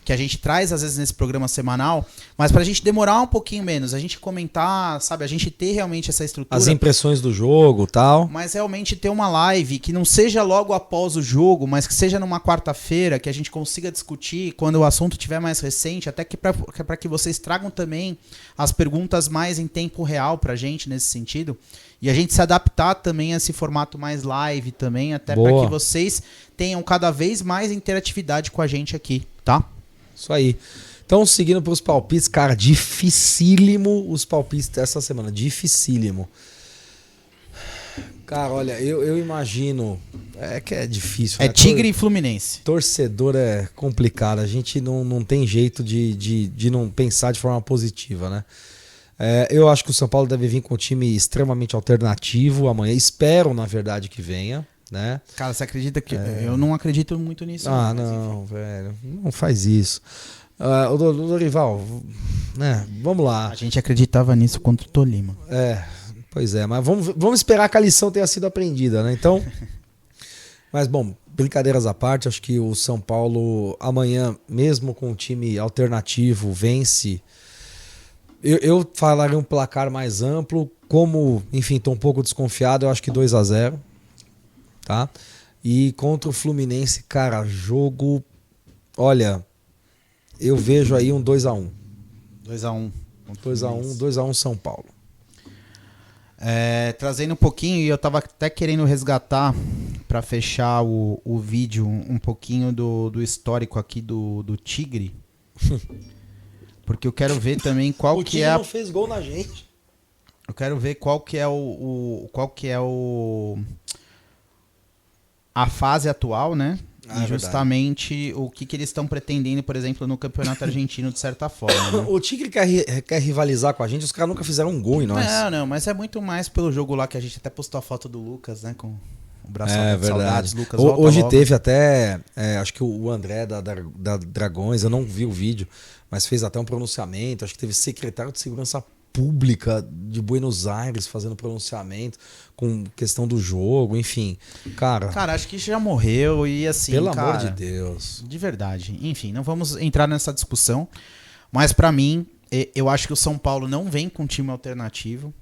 que a gente traz às vezes nesse programa semanal, mas pra gente demorar um pouquinho menos, a gente comentar, sabe, a gente ter realmente essa estrutura. As impressões do jogo e tal. Mas realmente ter uma live que não seja logo após o jogo, mas que seja numa quarta-feira, que a gente consiga discutir quando o assunto estiver mais recente, até que para que vocês tragam também as perguntas mais em tempo real pra gente nesse sentido. E a gente se adaptar também a esse formato mais live também, até para que vocês tenham cada vez mais interatividade com a gente aqui, tá? Isso aí. Então, seguindo para os palpites, cara, dificílimo os palpites dessa semana. Dificílimo. Cara, olha, eu imagino... que é difícil. É, né? Tigre e Fluminense. Torcedor é complicado. A gente não tem jeito de não pensar de forma positiva, né? Eu acho que o São Paulo deve vir com um time extremamente alternativo amanhã. Espero, na verdade, que venha. Né? Cara, você acredita que... Eu não acredito muito nisso. Não, velho. Não faz isso. O Dorival, né? Vamos lá. A gente acreditava nisso contra o Tolima. Pois é. Mas vamos esperar que a lição tenha sido aprendida, né? Então... Mas, bom, brincadeiras à parte, acho que o São Paulo amanhã, mesmo com um time alternativo, vence. Eu falaria um placar mais amplo. Como, enfim, estou um pouco desconfiado, eu acho que 2-0. Tá? E contra o Fluminense, cara, jogo... Olha, eu vejo aí um 2-1. 2-1. 2-1 São Paulo. Trazendo um pouquinho, e eu tava até querendo resgatar para fechar o vídeo um pouquinho do histórico aqui do Tigre. Porque eu quero ver também qual que é... O Tigre não fez gol na gente. Eu quero ver qual que é a fase atual, né? E justamente o que eles estão pretendendo, por exemplo, no Campeonato Argentino, de certa forma. Né? O Tigre quer rivalizar com a gente, os caras nunca fizeram um gol em nós. Não, mas é muito mais pelo jogo lá que a gente até postou a foto do Lucas, né? Com o braço de saudades. Lucas, hoje teve até, acho que o André da Dragões, eu não vi o vídeo, mas fez até um pronunciamento, acho que teve secretário de Segurança Pública de Buenos Aires fazendo pronunciamento com questão do jogo, enfim. Cara, acho que isso já morreu e assim, pelo amor de Deus. De verdade. Enfim, não vamos entrar nessa discussão, mas pra mim, eu acho que o São Paulo não vem com um time alternativo,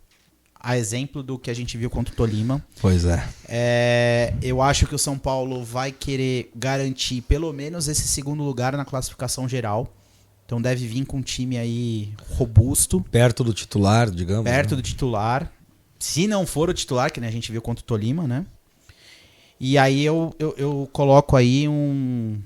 a exemplo do que a gente viu contra o Tolima. Pois é. Eu acho que o São Paulo vai querer garantir pelo menos esse segundo lugar na classificação geral. Então deve vir com um time aí robusto. Perto do titular, digamos. Perto do titular. Se não for o titular, que nem a gente viu contra o Tolima, né? E aí eu coloco aí um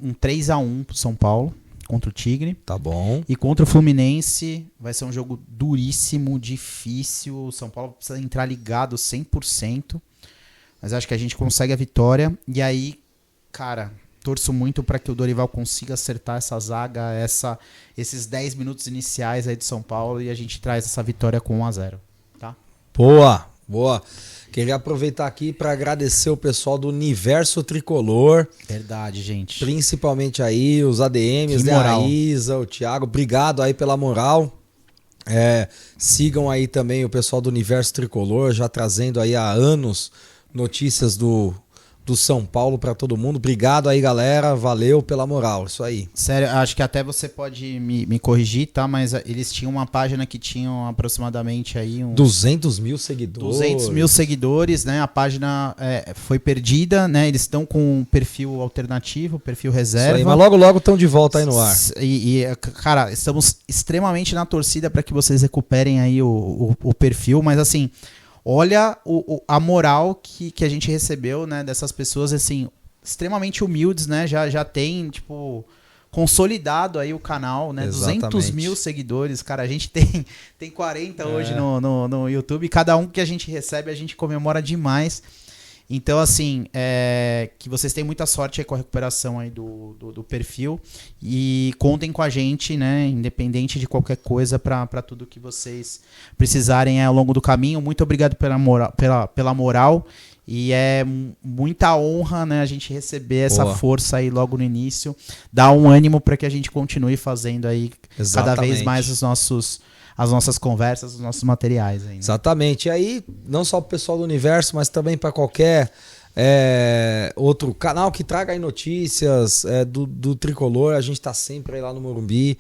3-1 pro São Paulo contra o Tigre. Tá bom. E contra o Fluminense vai ser um jogo duríssimo, difícil. O São Paulo precisa entrar ligado 100%. Mas acho que a gente consegue a vitória. E aí, cara... Torço muito para que o Dorival consiga acertar essa zaga, esses 10 minutos iniciais aí de São Paulo e a gente traz essa vitória com 1-0, tá? Boa. Queria aproveitar aqui para agradecer o pessoal do Universo Tricolor. Verdade, gente. Principalmente aí os ADMs, né? A Isa, o Thiago. Obrigado aí pela moral. Sigam aí também o pessoal do Universo Tricolor, já trazendo aí há anos notícias do São Paulo para todo mundo. Obrigado aí, galera. Valeu pela moral. Isso aí. Sério, acho que até você pode me corrigir, tá? Mas eles tinham uma página que tinham aproximadamente aí 200 mil seguidores. 200 mil seguidores, né? A página foi perdida, né? Eles estão com um perfil alternativo, perfil reserva. Isso aí, mas logo, logo estão de volta aí no ar. Cara, estamos extremamente na torcida para que vocês recuperem aí o perfil, mas assim... Olha a moral que a gente recebeu, né, dessas pessoas, assim, extremamente humildes, né, já tem, tipo, consolidado aí o canal, né, Exatamente. 200 mil seguidores, cara, a gente tem 40 hoje no YouTube, cada um que a gente recebe a gente comemora demais. Então, assim, que vocês tenham muita sorte aí com a recuperação aí do perfil e contem com a gente, né, independente de qualquer coisa, para tudo que vocês precisarem ao longo do caminho. Muito obrigado pela moral e é muita honra, né, a gente receber essa força aí logo no início, dar um ânimo para que a gente continue fazendo aí cada vez mais as nossas conversas, os nossos materiais ainda. Exatamente. E aí, não só para o pessoal do Universo, mas também para qualquer outro canal que traga aí notícias do Tricolor. A gente está sempre aí lá no Morumbi.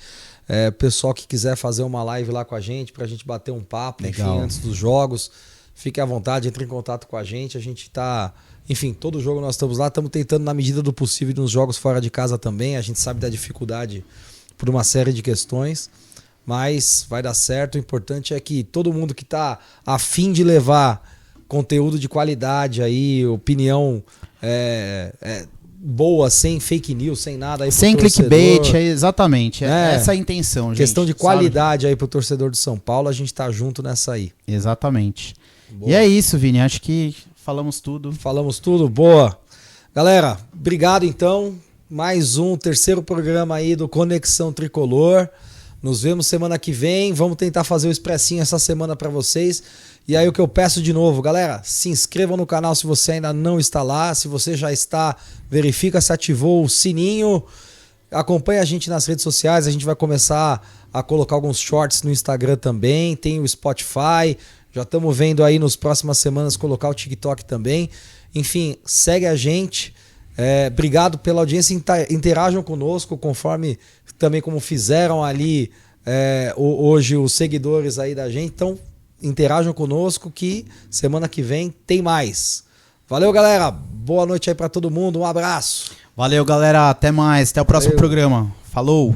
Pessoal que quiser fazer uma live lá com a gente, para a gente bater um papo, enfim, antes dos jogos, fique à vontade, entre em contato com a gente. A gente está... Enfim, todo jogo nós estamos lá. Estamos tentando, na medida do possível, nos jogos fora de casa também. A gente sabe da dificuldade por uma série de questões. Mas vai dar certo. O importante é que todo mundo que está a fim de levar conteúdo de qualidade aí, opinião boa, sem fake news, sem nada aí, sem clickbait, exatamente. Essa é a intenção, gente. Questão de qualidade, sabe? Aí pro torcedor de São Paulo, a gente tá junto nessa aí. Exatamente. Boa. E é isso, Vini. Acho que falamos tudo. Falamos tudo, boa. Galera, obrigado então. Mais um terceiro programa aí do Conexão Tricolor. Nos vemos semana que vem. Vamos tentar fazer o expressinho essa semana para vocês. E aí o que eu peço de novo, galera, se inscrevam no canal se você ainda não está lá. Se você já está, verifica se ativou o sininho. Acompanhe a gente nas redes sociais. A gente vai começar a colocar alguns shorts no Instagram também. Tem o Spotify. Já estamos vendo aí nas próximas semanas colocar o TikTok também. Enfim, segue a gente. Obrigado pela audiência, interajam conosco, conforme também como fizeram ali hoje os seguidores aí da gente. Então, interajam conosco que semana que vem tem mais. Valeu, galera. Boa noite aí pra todo mundo. Um abraço. Valeu, galera. Até mais. Até o próximo programa. Falou.